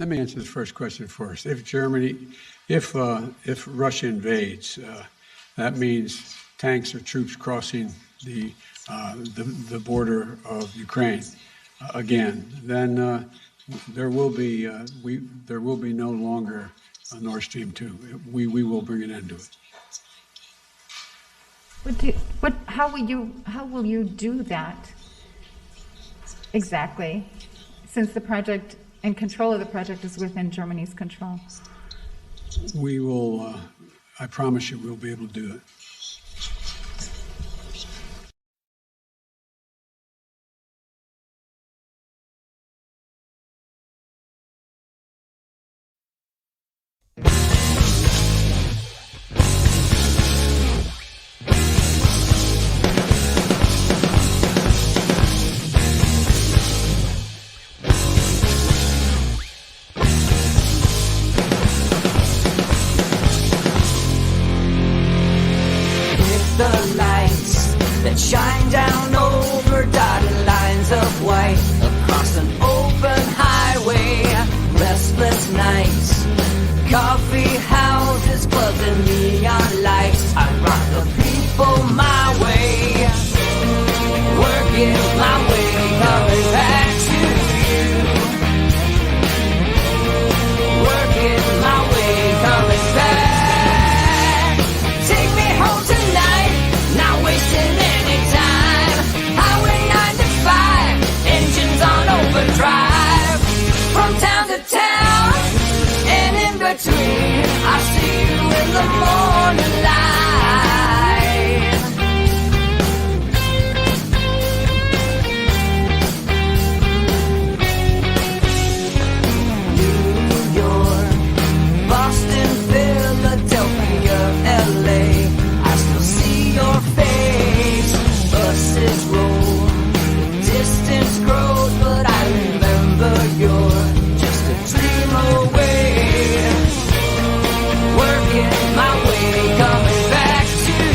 Let me answer the first question first. If Russia invades, that means tanks or troops crossing the border of Ukraine again. Then there will be no longer a Nord Stream 2. We will bring an end to it. How will you do that exactly, since the project and control of the project is within Germany's control? We will, I promise you, we'll be able to do it. Shine down over dotted lines of white across an open highway. Restless nights, coffee houses, clubs and neon lights. I rock the people my way, working my way, coming back to you. Working my way, coming back. Take me home tonight, not wasting any time. Highway 95, engines on overdrive. From town to town, and in between, I see you in the morning light. New York, Boston, Philadelphia, LA, I still see your face. Buses roll, distance grows, but I remember you're just a dream away. Working my way, coming back to you.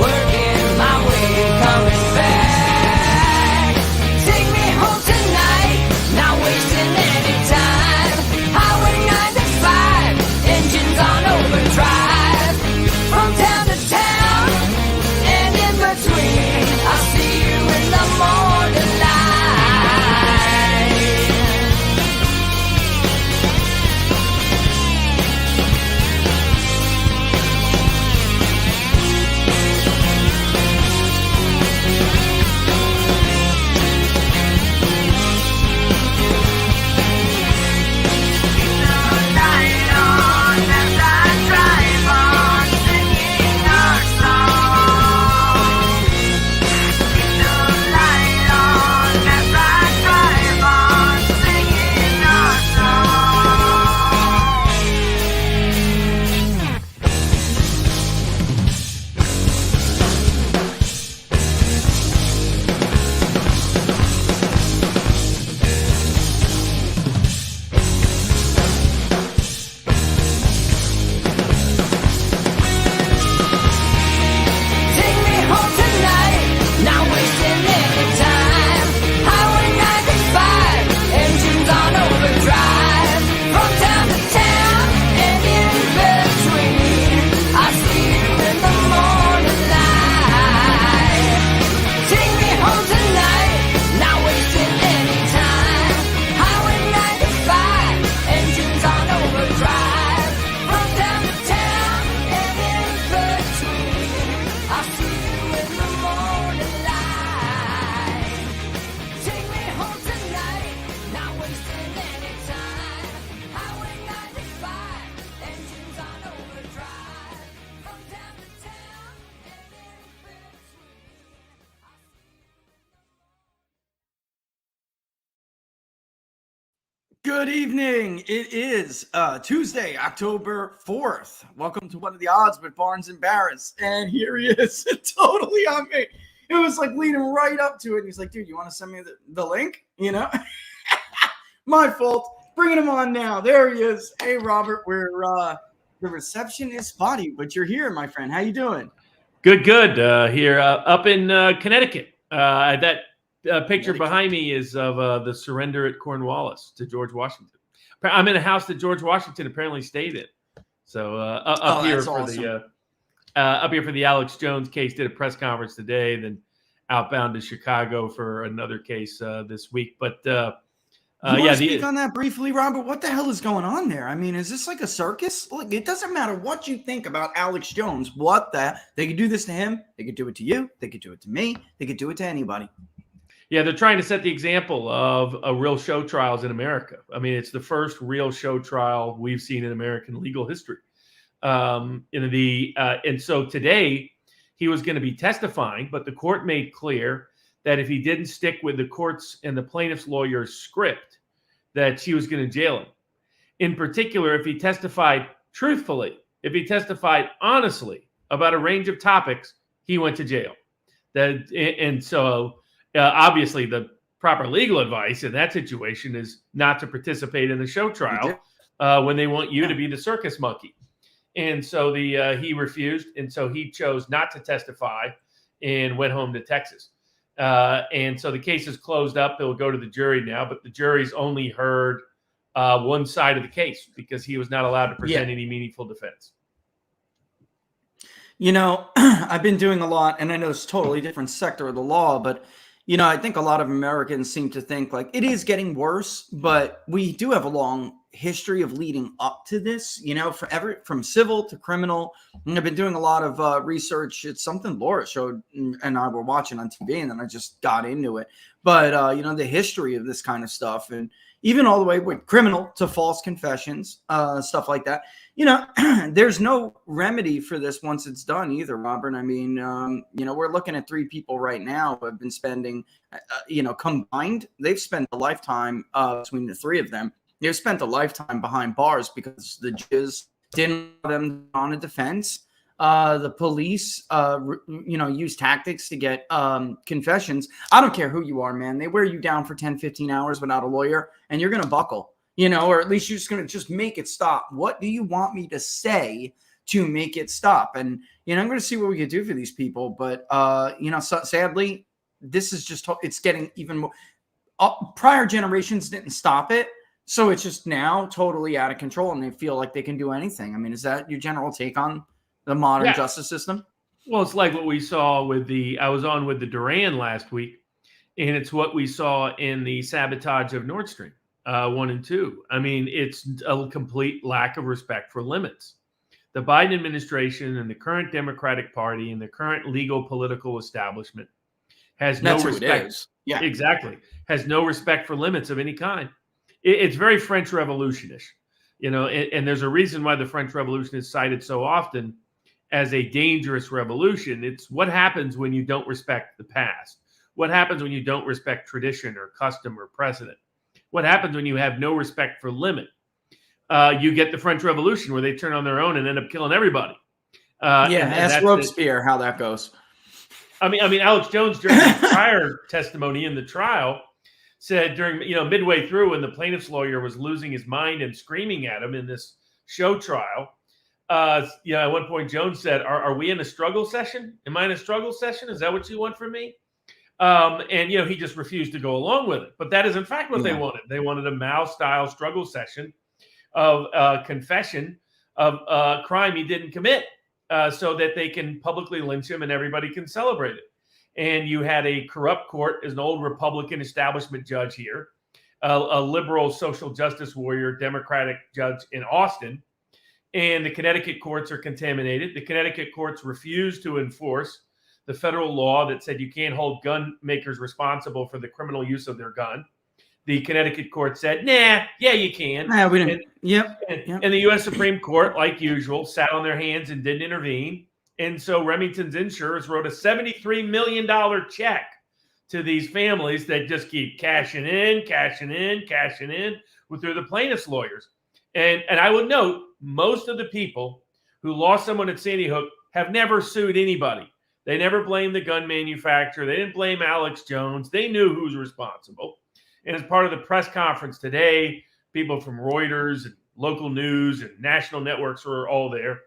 Working my way, coming back. Take me home tonight, not wasting any time. Highway 95, engines on overdrive. From town to town, and in between, I see you in the morning light. Keep the light on as I drive on, singing our song. Keep the light on as I drive on, singing our song. Take me home tonight, not wasting any time. Highway 95, engines on overdrive. From town to town, and in between, I see you in the morning light. Take me home tonight, not wasting any time. Highway 95, engines on overdrive. From town to town, and in between, I see you in the morning light. Take me home tonight, not wasting any time. Highway 95, engines on overdrive. From town to town, and in between. Good evening. It is Tuesday, October 4th. Welcome to What Are the Odds with Barnes and Baris. And here he is, totally on me. It was like leading right up to it. And he's like, dude, you want to send me the link? You know? My fault. Bringing him on now. There he is. Hey, Robert, the reception is spotty, but you're here, my friend. How you doing? Good. Here up in Connecticut. That picture behind me is of the surrender at Cornwallis to George Washington. I'm in a house that George Washington apparently stayed in. So up here for awesome. Up here for the Alex Jones case, did a press conference today, then outbound to Chicago for another case this week. But speak on that briefly, Robert. What the hell is going on there? I mean, is this like a circus? Look, it doesn't matter what you think about Alex Jones. They could do this to him. They could do it to you. They could do it to me. They could do it to anybody. Yeah, they're trying to set the example of real show trials in America. I mean, it's the first real show trial we've seen in American legal history. And so today he was going to be testifying, but the court made clear that if he didn't stick with the court's and the plaintiff's lawyer's script, that she was going to jail him. In particular, if he testified truthfully, if he testified honestly about a range of topics, he went to jail. So obviously the proper legal advice in that situation is not to participate in the show trial when they want you to be the circus monkey. And so he refused, and so he chose not to testify and went home to Texas. And so the case is closed up. It'll go to the jury now, but the jury's only heard one side of the case because he was not allowed to present any meaningful defense. You know, I've been doing a lot, and I know it's a totally different sector of the law, but you know, I think a lot of Americans seem to think like it is getting worse, but we do have a long history of leading up to this, you know, from civil to criminal. And I've been doing a lot of research. It's something Laura showed and I were watching on TV, and then I just got into it. But, you know, the history of this kind of stuff, and even all the way with criminal to false confessions, stuff like that. You know, there's no remedy for this once it's done either, Robert. I mean, you know, we're looking at 3 people right now who have been spending, you know, combined, they've spent a lifetime between the 3 of them. They've spent a lifetime behind bars because the judges didn't have them on a defense. The police, you know, use tactics to get confessions. I don't care who you are, man. They wear you down for 10, 15 hours without a lawyer, and you're going to buckle. You know, or at least you're just going to just make it stop. What do you want me to say to make it stop? And, you know, I'm going to see what we can do for these people. But, you know, sadly, this is just, it's getting even more. Prior generations didn't stop it. So it's just now totally out of control, and they feel like they can do anything. I mean, is that your general take on the modern justice system? Well, it's like what we saw with I was on with the Duran last week, and it's what we saw in the sabotage of Nord Stream. 1 and 2. I mean, it's a complete lack of respect for limits. The Biden administration and the current Democratic Party and the current legal political establishment has no respect. Yeah, exactly. Has no respect for limits of any kind. It's very French Revolution-ish, you know, and there's a reason why the French Revolution is cited so often as a dangerous revolution. It's what happens when you don't respect the past. What happens when you don't respect tradition or custom or precedent? What happens when you have no respect for limit? You get the French Revolution where they turn on their own and end up killing everybody. Ask Robespierre how that goes. I mean, Alex Jones during his prior testimony in the trial said during, you know, midway through when the plaintiff's lawyer was losing his mind and screaming at him in this show trial, you know, at one point Jones said, "Are we in a struggle session? Am I in a struggle session? Is that what you want from me?" And, you know, he just refused to go along with it. But that is, in fact, what they wanted. They wanted a Mao-style struggle session of confession of a crime he didn't commit so that they can publicly lynch him and everybody can celebrate it. And you had a corrupt court as an old Republican establishment judge here, a liberal social justice warrior, Democratic judge in Austin. And the Connecticut courts are contaminated. The Connecticut courts refuse to enforce the federal law that said you can't hold gun makers responsible for the criminal use of their gun. The Connecticut court said, "Nah, yeah, you can." We didn't. And the U.S. Supreme Court, like usual, sat on their hands and didn't intervene. And so Remington's insurers wrote a $73 million check to these families that just keep cashing in through the plaintiff's lawyers. And I would note, most of the people who lost someone at Sandy Hook have never sued anybody. They never blamed the gun manufacturer. They didn't blame Alex Jones. They knew who was responsible. And as part of the press conference today, people from Reuters and local news and national networks were all there.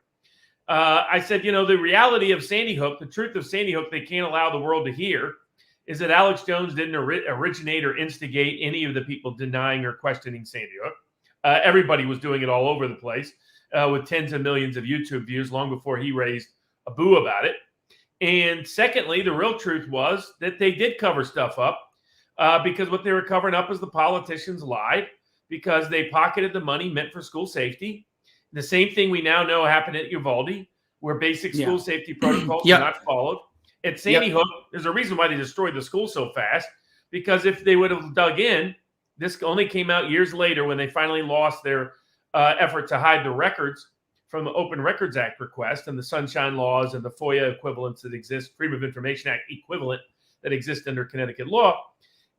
I said, you know, the reality of Sandy Hook, the truth of Sandy Hook, they can't allow the world to hear, is that Alex Jones didn't originate or instigate any of the people denying or questioning Sandy Hook. Everybody was doing it all over the place with tens of millions of YouTube views long before he raised a boo about it. And secondly, the real truth was that they did cover stuff up because what they were covering up is the politicians lied because they pocketed the money meant for school safety. The same thing we now know happened at Uvalde, where basic school safety protocols were not followed. At Sandy Hook, there's a reason why they destroyed the school so fast, because if they would have dug in, this only came out years later when they finally lost their effort to hide the records from the Open Records Act request and the Sunshine Laws and the FOIA equivalents that exist, Freedom of Information Act equivalent that exists under Connecticut law,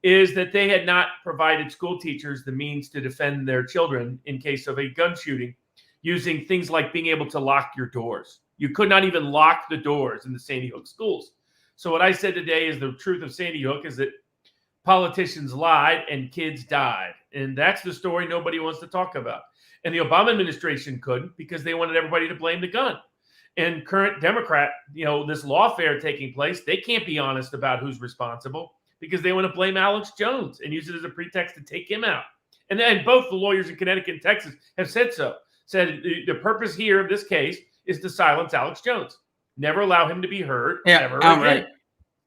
is that they had not provided school teachers the means to defend their children in case of a gun shooting using things like being able to lock your doors. You could not even lock the doors in the Sandy Hook schools. So what I said today is the truth of Sandy Hook is that politicians lied and kids died. And that's the story nobody wants to talk about. And the Obama administration couldn't because they wanted everybody to blame the gun. And current Democrat, this lawfare taking place, they can't be honest about who's responsible because they want to blame Alex Jones and use it as a pretext to take him out. And then both the lawyers in Connecticut and Texas have said so. Said the purpose here of this case is to silence Alex Jones. Never allow him to be heard ever again.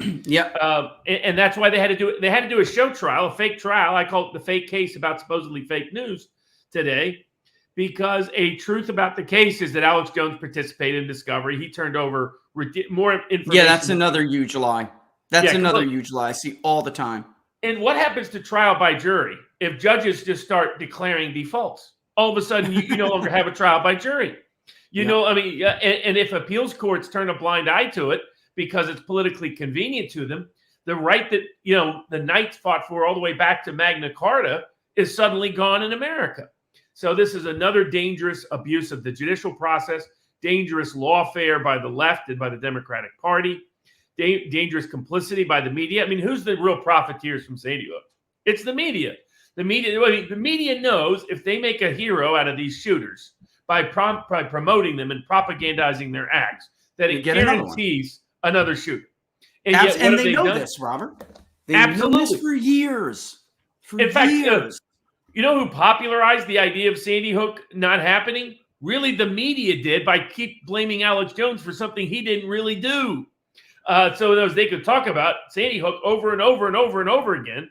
And that's why they had to do it. They had to do a show trial, a fake trial. I call it the fake case about supposedly fake news today, because a truth about the case is that Alex Jones participated in discovery. He turned over more information. Yeah, that's another huge lie. That's another huge lie I see all the time. And what happens to trial by jury if judges just start declaring defaults? All of a sudden, you no longer have a trial by jury. And if appeals courts turn a blind eye to it because it's politically convenient to them, the right that, the Knights fought for all the way back to Magna Carta is suddenly gone in America. So this is another dangerous abuse of the judicial process, dangerous lawfare by the left and by the Democratic Party, dangerous complicity by the media. I mean, who's the real profiteers from Sandy Hook? It's the media. The media knows if they make a hero out of these shooters by promoting them and propagandizing their acts, that it guarantees another shooter. And they know this, Robert. They know this for years. In fact, you know who popularized the idea of Sandy Hook not happening? Really, the media did by keep blaming Alex Jones for something he didn't really do. So they could talk about Sandy Hook over and over and over and over again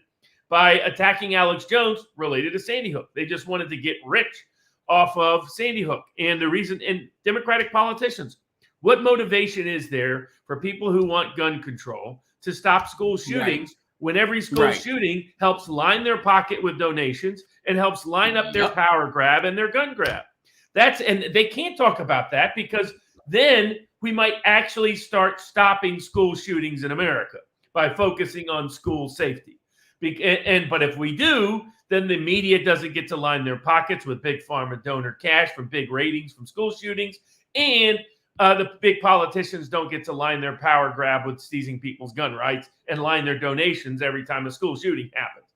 by attacking Alex Jones related to Sandy Hook. They just wanted to get rich off of Sandy Hook. And the reason, and Democratic politicians, what motivation is there for people who want gun control to stop school shootings when every school shooting helps line their pocket with donations and helps line up their power grab and their gun grab? And they can't talk about that because then we might actually start stopping school shootings in America by focusing on school safety. But if we do, then the media doesn't get to line their pockets with big pharma donor cash from big ratings from school shootings, and the big politicians don't get to line their power grab with seizing people's gun rights and line their donations every time a school shooting happens.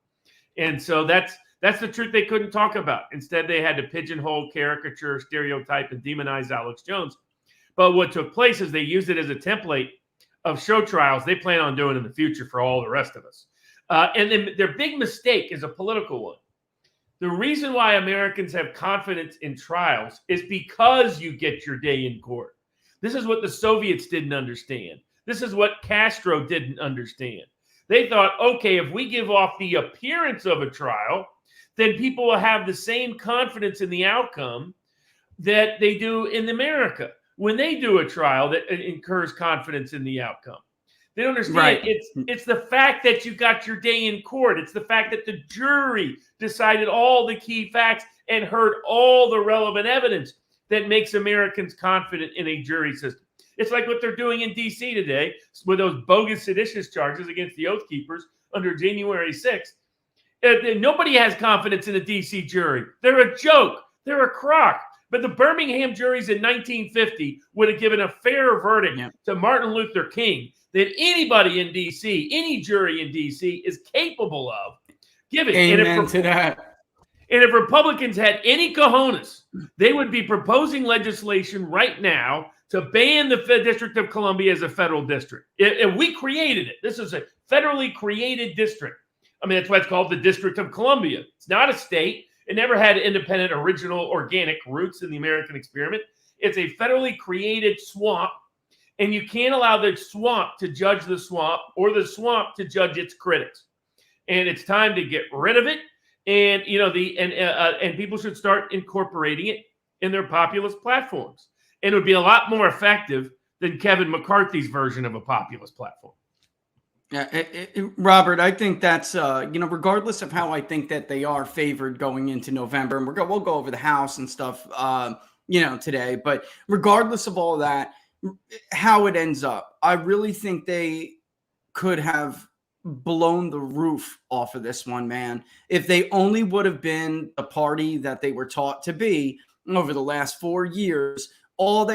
And so that's the truth they couldn't talk about. Instead, they had to pigeonhole, caricature, stereotype, and demonize Alex Jones. But what took place is they used it as a template of show trials they plan on doing in the future for all the rest of us. And then their big mistake is a political one. The reason why Americans have confidence in trials is because you get your day in court. This is what the Soviets didn't understand. This is what Castro didn't understand. They thought, okay, if we give off the appearance of a trial, then people will have the same confidence in the outcome that they do in America when they do a trial that incurs confidence in the outcome. They don't understand. Right. It's the fact that you got your day in court. It's the fact that the jury decided all the key facts and heard all the relevant evidence that makes Americans confident in a jury system. It's like what they're doing in D.C. today with those bogus seditious charges against the Oath Keepers under January 6th. Nobody has confidence in a D.C. jury. They're a joke. They're a crock. But the Birmingham juries in 1950 would have given a fair verdict to Martin Luther King that anybody in D.C., any jury in D.C. is capable of giving. Amen to that. And if Republicans had any cojones, they would be proposing legislation right now to ban the District of Columbia as a federal district. And we created it. This is a federally created district. I mean, that's why it's called the District of Columbia. It's not a state. It never had independent, original, organic roots in the American experiment. It's a federally created swamp, and you can't allow the swamp to judge the swamp or the swamp to judge its critics. And it's time to get rid of it. And and people should start incorporating it in their populist platforms. And it would be a lot more effective than Kevin McCarthy's version of a populist platform. Yeah, Robert, I think that's regardless of how I think that they are favored going into November, and we'll go over the House and stuff, today. But regardless of all that, how it ends up, I really think they could have blown the roof off of this one, man. If they only would have been the party that they were taught to be over the last 4 years, or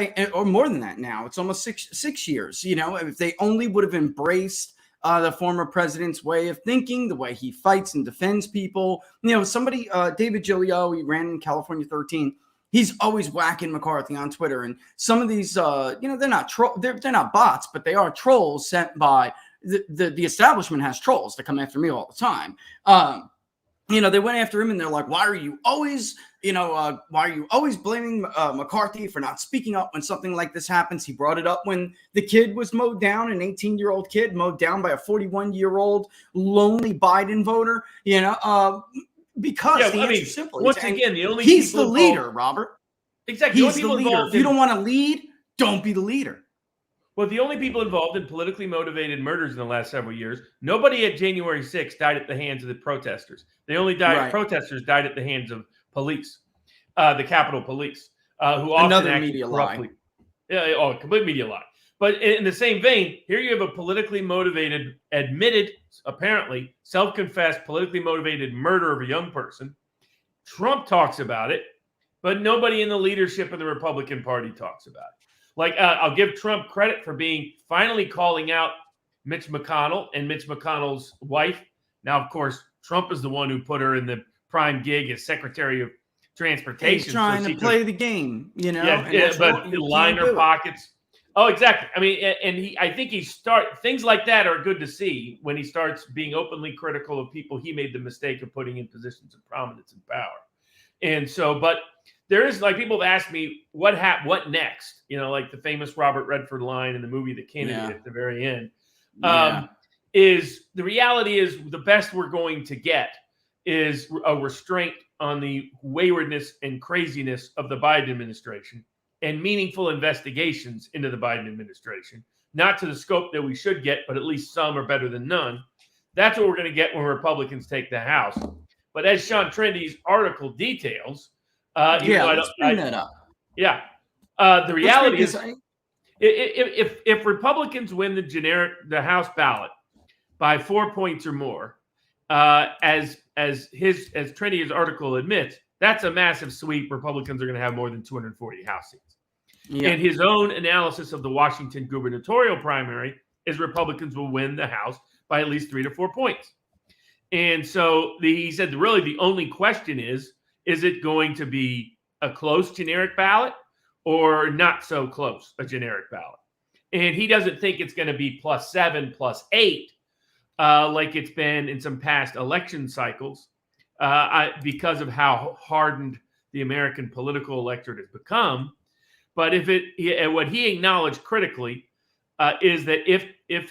more than that now, it's almost six years. If they only would have embraced the former president's way of thinking, the way he fights and defends people. Somebody, David Giglio, he ran in California 13. He's always whacking McCarthy on Twitter, and some of these, they're not bots, but they are trolls sent by the establishment. Has trolls that come after me all the time. They went after him, and they're like, "Why are you always blaming McCarthy for not speaking up when something like this happens?" He brought it up when the kid was mowed down, an 18-year-old kid mowed down by a 41-year-old lonely Biden voter. Because the answer is simple. Once again, he's the leader, Robert. Exactly. He's the leader. If you don't want to lead, don't be the leader. Well, the only people involved in politically motivated murders in the last several years, nobody at January 6th died at the hands of the protesters. They only protesters died at the hands of police, the Capitol Police, who often another acted media corruptly. lie. Yeah, complete media lie. But in the same vein, here you have a politically motivated, admitted, apparently self-confessed, politically motivated murder of a young person. Trump talks about it, but nobody in the leadership of the Republican Party talks about it. Like, I'll give Trump credit for finally calling out Mitch McConnell and Mitch McConnell's wife. Now, of course, Trump is the one who put her in the prime gig as Secretary of Transportation. He's trying to play the game, but line her pockets. Oh, exactly. I mean, and I think things like that are good to see when he starts being openly critical of people he made the mistake of putting in positions of prominence and power. And so, but there is, like, people have asked me what next, like the famous Robert Redford line in the movie The Candidate at the very end. Is the reality is the best we're going to get is a restraint on the waywardness and craziness of the Biden administration and meaningful investigations into the Biden administration, not to the scope that we should get, but at least some are better than none. That's what we're going to get when Republicans take the House. But as Sean Trendy's article details, let's bring that up. Yeah. The reality is, if Republicans win the House ballot by 4 points or more, as Trendy's article admits, that's a massive sweep. Republicans are going to have more than 240 House seats. Yeah. And his own analysis of the Washington gubernatorial primary is Republicans will win the House by at least 3 to 4 points. And so he said really the only question is it going to be a close generic ballot or not so close a generic ballot? And he doesn't think it's going to be +7, +8, like it's been in some past election cycles, because of how hardened the American political electorate has become. But what he acknowledged critically is that if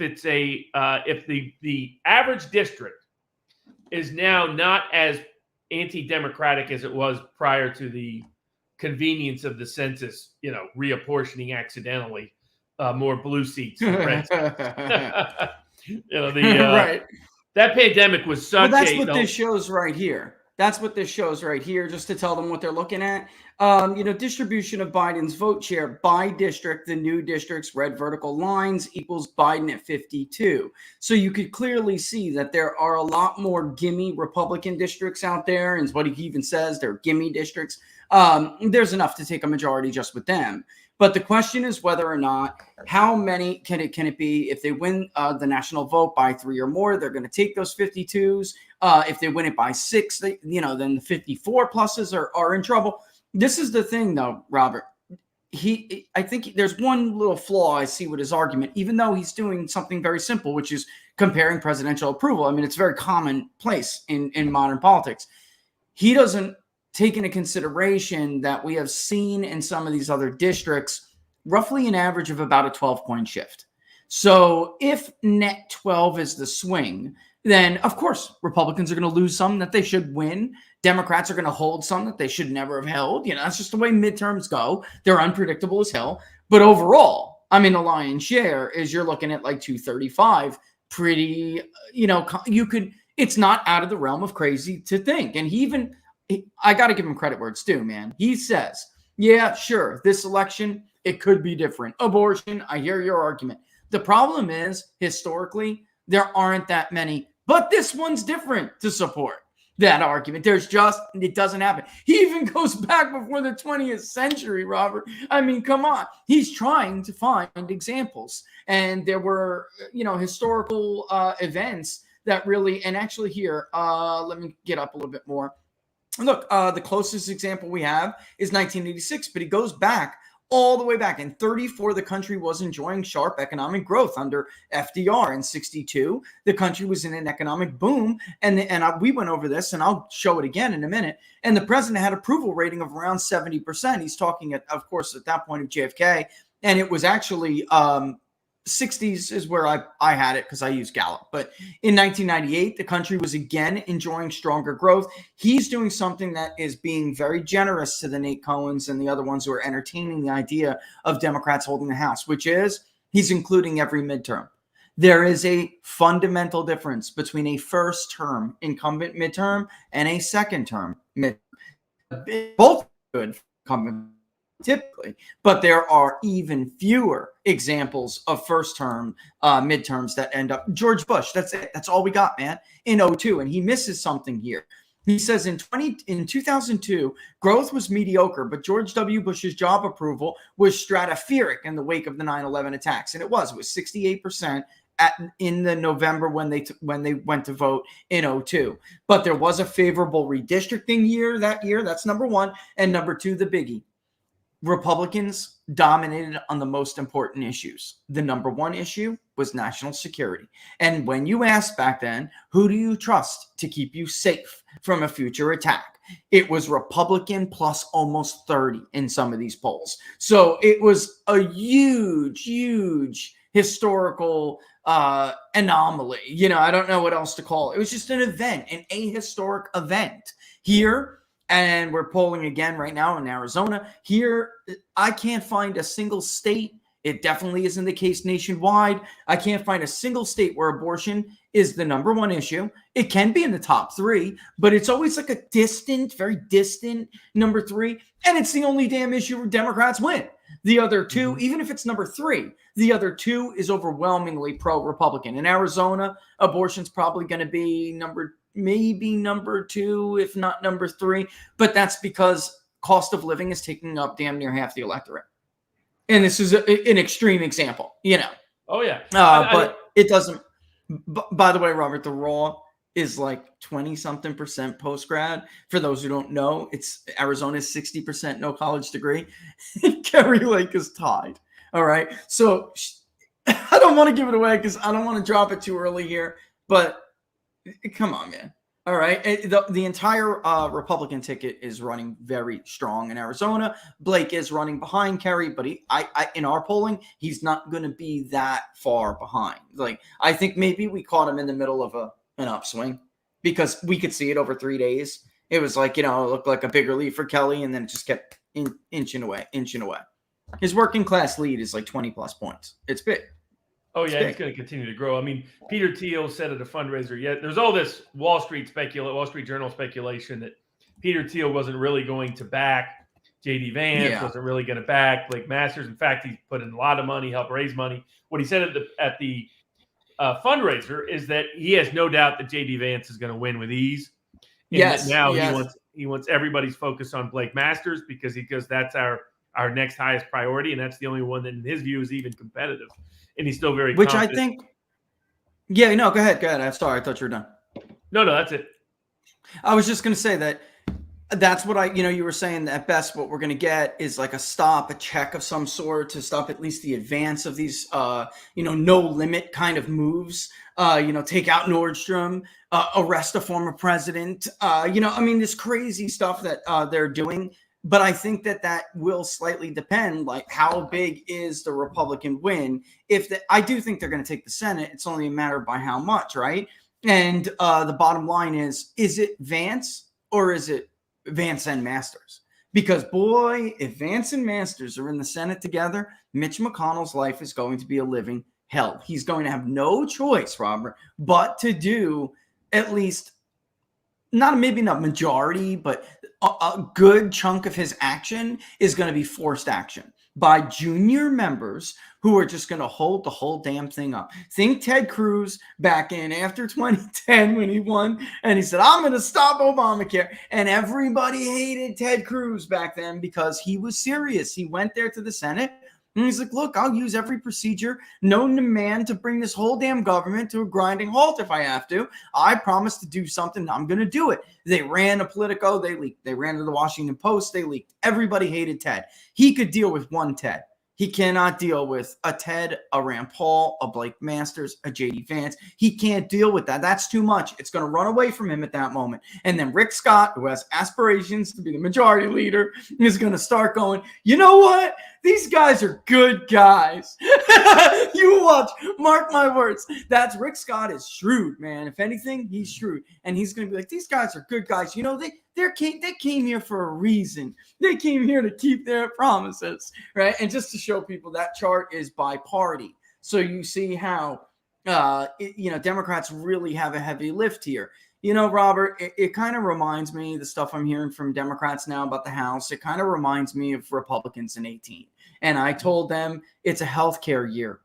the average district is now not as anti-democratic as it was prior to the convenience of the census, reapportioning accidentally more blue seats than red seats. Right. That pandemic was such that's what this shows right here. That's what this shows right here, just to tell them what they're looking at. Distribution of Biden's vote share by district, the new district's red vertical lines equals Biden at 52. So you could clearly see that there are a lot more gimme Republican districts out there. And what he even says, they're gimme districts. There's enough to take a majority just with them. But the question is whether or not, how many can it be? If they win the national vote by 3 or more, they're going to take those 52s. If they win it by 6, then the 54 pluses are in trouble. This is the thing, though, Robert. I think there's one little flaw I see with his argument, even though he's doing something very simple, which is comparing presidential approval. I mean, it's very commonplace in modern politics. He doesn't take into consideration that we have seen in some of these other districts roughly an average of about a 12-point shift. So if net 12 is the swing, then of course Republicans are going to lose some that they should win. Democrats are going to hold some that they should never have held. You know, that's just the way midterms go. They're unpredictable as hell. But overall, I mean, the lion's share is you're looking at like 235. Pretty, you know, it's not out of the realm of crazy to think. And I got to give him credit where it's due, man. He says, yeah, sure, this election, it could be different. Abortion, I hear your argument. The problem is, historically, there aren't that many, but this one's different to support that argument. It doesn't happen. He even goes back before the 20th century, Robert. I mean, come on. He's trying to find examples. And there were, you know, historical events that really, and actually here, let me get up a little bit more. Look, the closest example we have is 1986, but he goes back all the way back. In 34, the country was enjoying sharp economic growth under FDR. In 62, the country was in an economic boom. We went over this, and I'll show it again in a minute. And the president had approval rating of around 70%. He's talking, of course, at that point of JFK. And it was actually 60s is where I had it because I use Gallup. But in 1998, the country was again enjoying stronger growth. He's doing something that is being very generous to the Nate Cohens and the other ones who are entertaining the idea of Democrats holding the House, which is he's including every midterm. There is a fundamental difference between a first term incumbent midterm and a second term midterm. Both good incumbent typically, but there are even fewer examples of first term midterms that end up. George Bush, that's it. That's all we got, man, in 2002. And he misses something here. He says in 2002, growth was mediocre, but George W. Bush's job approval was stratospheric in the wake of the 9/11 attacks. And it was 68% in the November when they went to vote in 2002. But there was a favorable redistricting year that year. That's number one. And number two, the biggie. Republicans dominated on the most important issues. The number one issue was national security. And when you asked back then, who do you trust to keep you safe from a future attack? It was Republican plus almost 30 in some of these polls. So it was a huge, huge historical anomaly. You know, I don't know what else to call it. It was just an event, an ahistoric event. Here, and we're polling again right now in Arizona. Here, I can't find a single state. It definitely isn't the case nationwide. I can't find a single state where abortion is the number one issue. It can be in the top three, but it's always like a distant, very distant number three. And it's the only damn issue where Democrats win. The other two, even if it's number three, the other two is overwhelmingly pro-Republican. In Arizona, abortion's probably going to be maybe number two, if not number three. But that's because cost of living is taking up damn near half the electorate. And this is an extreme example, you know. Oh, yeah. But it doesn't. By the way, Robert, the Raw is like 20-something% post-grad. For those who don't know, it's Arizona's 60% no college degree. Kerry Lake is tied. All right. So I don't want to give it away because I don't want to drop it too early here. But come on, man. All right. The entire Republican ticket is running very strong in Arizona. Blake is running behind Kerry, but in our polling, he's not going to be that far behind. Like, I think maybe we caught him in the middle of an upswing because we could see it over 3 days. It was like, you know, it looked like a bigger lead for Kelly, and then it just kept inching away. His working class lead is like 20 plus points. It's big. Oh, yeah, it's going to continue to grow. I mean, Peter Thiel said at a fundraiser, there's all this Wall Street Journal speculation that Peter Thiel wasn't really going to back J.D. Vance, wasn't really going to back Blake Masters. In fact, he put in a lot of money, helped raise money. What he said at the fundraiser is that he has no doubt that J.D. Vance is going to win with ease. And now he wants everybody's focus on Blake Masters because that's our next highest priority, and that's the only one that, in his view, is even competitive. And he's still very confident. I think, go ahead. I'm sorry. I thought you were done. No, that's it. I was just going to say that That's what you were saying that at best what we're going to get is like a check of some sort to stop at least the advance of these, no limit kind of moves, take out Nordstrom, arrest a former president, this crazy stuff that they're doing. But I think that will slightly depend, like how big is the Republican win? I do think they're going to take the Senate. It's only a matter by how much, right? And the bottom line is it Vance or is it Vance and Masters? Because boy, if Vance and Masters are in the Senate together, Mitch McConnell's life is going to be a living hell. He's going to have no choice, Robert, but to do at least maybe not majority, but a good chunk of his action is going to be forced action by junior members who are just going to hold the whole damn thing up. Think Ted Cruz back in after 2010 when he won and he said, I'm going to stop Obamacare. And everybody hated Ted Cruz back then because he was serious. He went there to the Senate and he's like, look, I'll use every procedure known to man to bring this whole damn government to a grinding halt if I have to. I promise to do something. I'm going to do it. They ran a Politico. They leaked. They ran to the Washington Post. They leaked. Everybody hated Ted. He could deal with one Ted. He cannot deal with a Ted, a Rand Paul, a Blake Masters, a JD Vance. He can't deal with that. That's too much. It's going to run away from him at that moment. And then Rick Scott, who has aspirations to be the majority leader, is going to start going, you know what? These guys are good guys. You watch. Mark my words. That's Rick Scott is shrewd, man. If anything, he's shrewd. And he's going to be like, these guys are good guys. You know, they came here for a reason. They came here to keep their promises, right? And just to show people, that chart is by party. So you see how, Democrats really have a heavy lift here. You know, Robert, it kind of reminds me, the stuff I'm hearing from Democrats now about the House, it kind of reminds me of Republicans in 2018. And I told them it's a healthcare year.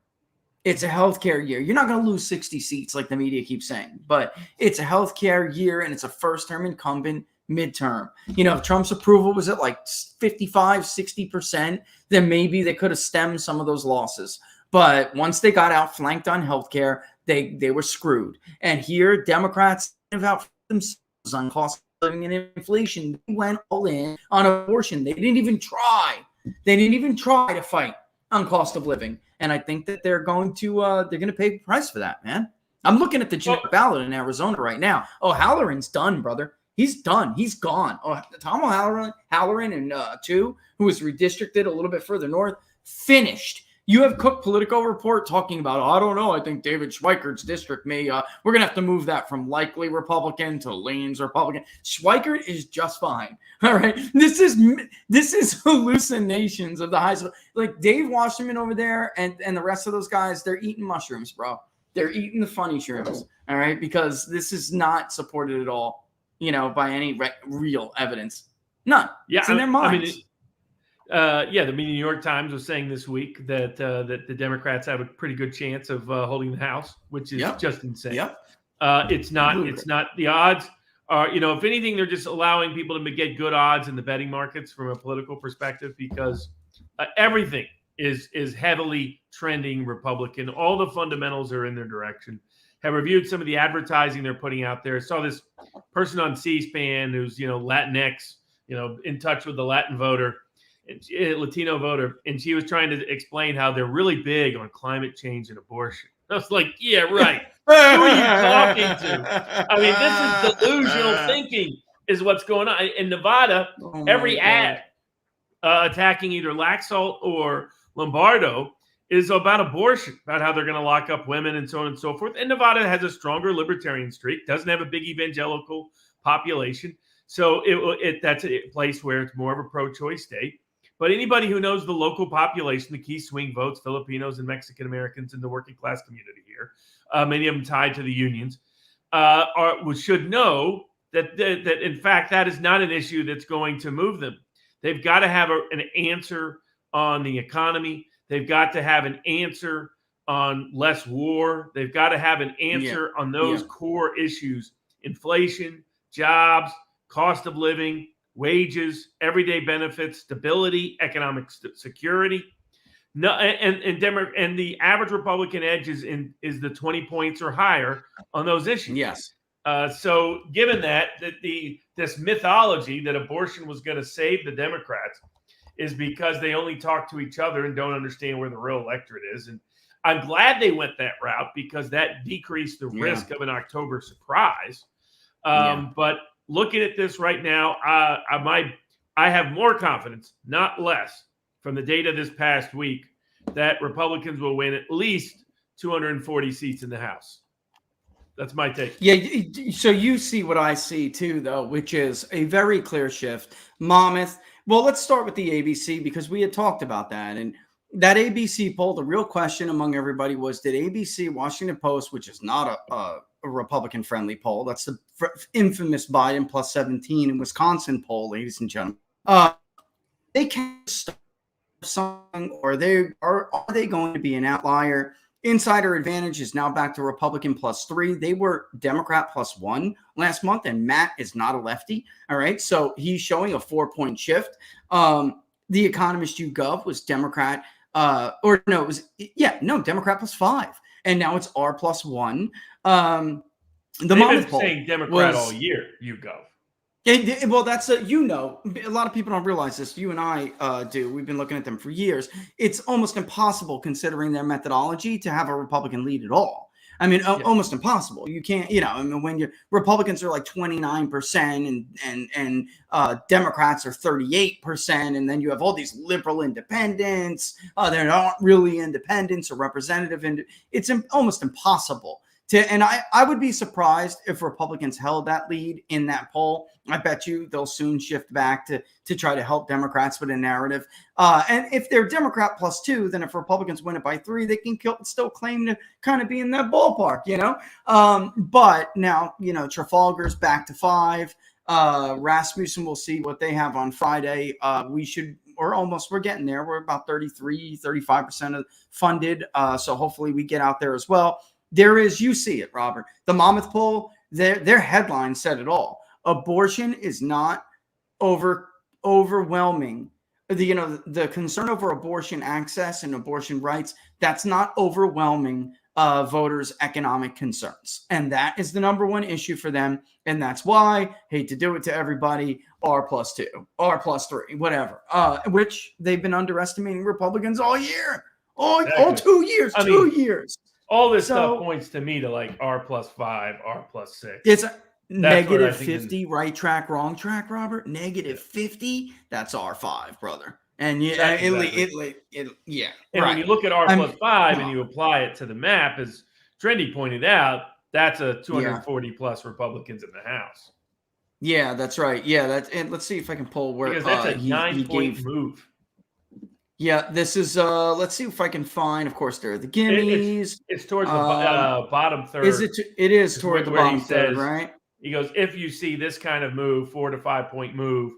It's a healthcare year. You're not going to lose 60 seats like the media keeps saying, but it's a healthcare year and it's a first-term incumbent midterm. If Trump's approval was at like 55, 60%, then maybe they could have stemmed some of those losses. But once they got outflanked on healthcare, they were screwed. And here, Democrats have out themselves on cost of living and inflation. They went all in on abortion. They didn't even try. They didn't even try to fight on cost of living. And I think that they're going to pay the price for that, man. I'm looking at the Senate ballot in Arizona right now. Oh, Halloran's done, brother. He's done. He's gone. Oh, Tom Halloran and two, who was redistricted a little bit further north, finished. You have Cook Politico report talking about, I don't know, I think David Schweikert's district may, we're going to have to move that from likely Republican to leans Republican. Schweikert is just fine. All right. This is hallucinations of the high school. Like Dave Wasserman over there and the rest of those guys, they're eating mushrooms, bro. They're eating the funny shrooms. All right. Because this is not supported at all, by any real evidence. None. Yeah. It's in their minds. The New York Times was saying this week that the Democrats have a pretty good chance of holding the House, which is just insane. Yep. It's not the odds are, if anything, they're just allowing people to get good odds in the betting markets from a political perspective because everything is heavily trending Republican. All the fundamentals are in their direction. Have reviewed some of the advertising they're putting out there. Saw this person on C-SPAN who's, Latinx, in touch with the Latin voter. Latino voter, and she was trying to explain how they're really big on climate change and abortion. I was like, yeah, right. Who are you talking to? I mean, this is delusional thinking is what's going on. In Nevada, every ad attacking either Laxalt or Lombardo is about abortion, about how they're going to lock up women and so on and so forth. And Nevada has a stronger libertarian streak, doesn't have a big evangelical population. So that's a place where it's more of a pro-choice state. But anybody who knows the local population, the key swing votes, Filipinos and Mexican Americans in the working class community here, many of them tied to the unions, should know that in fact, that is not an issue that's going to move them. They've got to have an answer on the economy. They've got to have an answer on less war. They've got to have an answer on those core issues: inflation, jobs, cost of living, wages, everyday benefits, stability, economic security. No, and the average Republican edge is the 20 points or higher on those issues. Yes. So given that this mythology that abortion was going to save the Democrats is because they only talk to each other and don't understand where the real electorate is. And I'm glad they went that route because that decreased the risk of an October surprise. But looking at this right now, I have more confidence, not less, from the data this past week that Republicans will win at least 240 seats in the House. That's my take. Yeah, so you see what I see too, though, which is a very clear shift. Monmouth. Well, let's start with the ABC because we had talked about that. And that ABC poll, the real question among everybody was, did ABC, Washington Post, which is not a Republican-friendly poll, that's the infamous Biden plus 17 in Wisconsin poll, ladies and gentlemen, they can't start something, or are they going to be an outlier? Insider advantage is now back to Republican plus 3. They were Democrat plus 1 last month, and Matt is not a lefty. All right. So he's showing a 4-point shift. The Economist YouGov was Democrat, Democrat plus 5. And now it's R plus 1. They've been saying Democrat all year, YouGov. Well, that's a lot of people don't realize this. You and I do. We've been looking at them for years. It's almost impossible, considering their methodology, to have a Republican lead at all. I mean, almost impossible. You can't, when your Republicans are like 29% and Democrats are 38%, and then you have all these liberal independents. They're not really independents or representative. It's almost impossible. And I would be surprised if Republicans held that lead in that poll. I bet you they'll soon shift back to try to help Democrats with a narrative. And if they're Democrat plus 2, then if Republicans win it by 3, they can still claim to kind of be in that ballpark, But now, Trafalgar's back to 5. Rasmussen, we'll see what they have on Friday. We're getting there. We're about 35% funded. So hopefully we get out there as well. You see it, Robert. The Monmouth poll, their headline said it all. Abortion is not overwhelming. The concern over abortion access and abortion rights, that's not overwhelming voters' economic concerns. And that is the number one issue for them. And that's why, hate to do it to everybody, R plus 2, R plus 3, whatever, which they've been underestimating Republicans all year. All 2 years, 2 years. All this stuff points to me to like R plus 5, R plus 6. It's negative 50, right track, wrong track, Robert. Negative 50, that's R5, brother. And And right. when you look at R plus 5 and you apply it to the map, as Trendy pointed out, that's a 240 plus Republicans in the House. Yeah, that's right. Yeah, and let's see if I can pull where because that's a 9-point move. Yeah, this is let's see if I can find, of course, there are the gimmies. It's towards the bottom third. It is toward the bottom third, right? He goes, if you see this kind of move, 4 to 5 point move,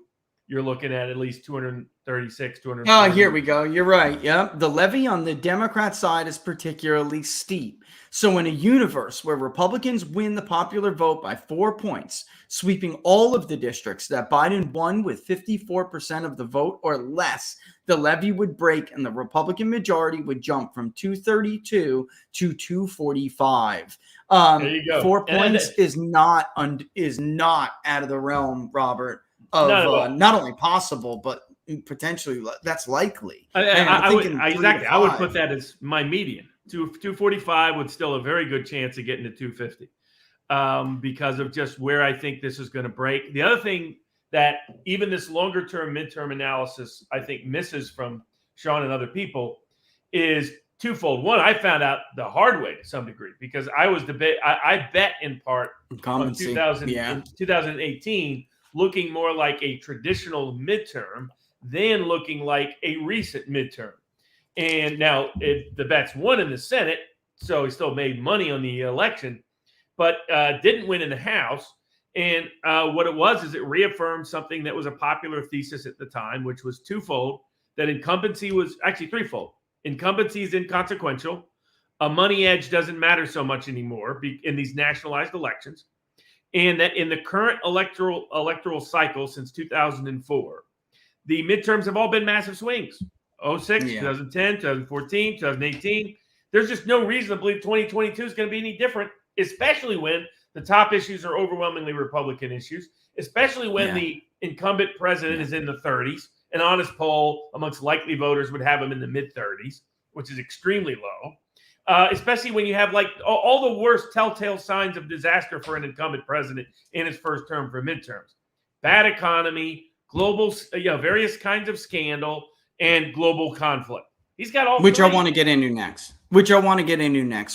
you're looking at least 236, 240. Oh, here we go. You're right. Yep. The levy on the Democrat side is particularly steep. So in a universe where Republicans win the popular vote by 4 points, sweeping all of the districts that Biden won with 54% of the vote or less, the levy would break and the Republican majority would jump from 232 to 245. There you go. 4 points is not out of the realm, Robert, of not only possible, but potentially that's likely. I would put that as my median. 245 would still a very good chance of getting to 250 because of just where I think this is going to break. The other thing that even this longer term midterm analysis, I think, misses from Sean and other people is twofold. One, I found out the hard way to some degree because I was I bet in part in 2018 looking more like a traditional midterm than looking like a recent midterm. And now the bet's won in the Senate, so he still made money on the election, but didn't win in the House. And what it was is it reaffirmed something that was a popular thesis at the time, which was twofold, that incumbency was actually threefold. Incumbency is inconsequential. A money edge doesn't matter so much anymore in these nationalized elections. And that in the current electoral cycle since 2004, the midterms have all been massive swings. 06, 2010, 2014, 2018. There's just no reason to believe 2022 is going to be any different, especially when The top issues are overwhelmingly Republican issues, especially when the incumbent president is in the 30s. An honest poll amongst likely voters would have him in the mid-30s, which is extremely low. Especially when you have like all the worst telltale signs of disaster for an incumbent president in his first term for midterms. Bad economy, global, various kinds of scandal, and global conflict. He's got all Which three. I want to get into next.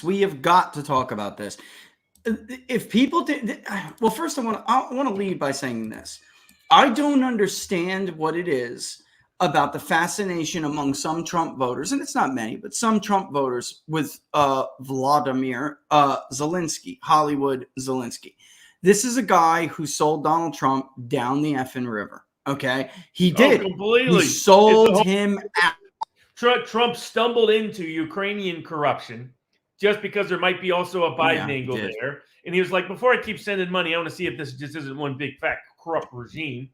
We have got to talk about this. If people did, well, first I want to lead by saying this. I don't understand what it is about the fascination among some Trump voters, and it's not many, but some Trump voters with Volodymyr Zelenskyy, Hollywood Zelenskyy. This is a guy who sold Donald Trump down the effing river. Okay, he did. Completely. He sold him out. Trump stumbled into Ukrainian corruption just because there might be also a Biden angle there. And he was like, before I keep sending money, I want to see if this just isn't one big fat corrupt regime.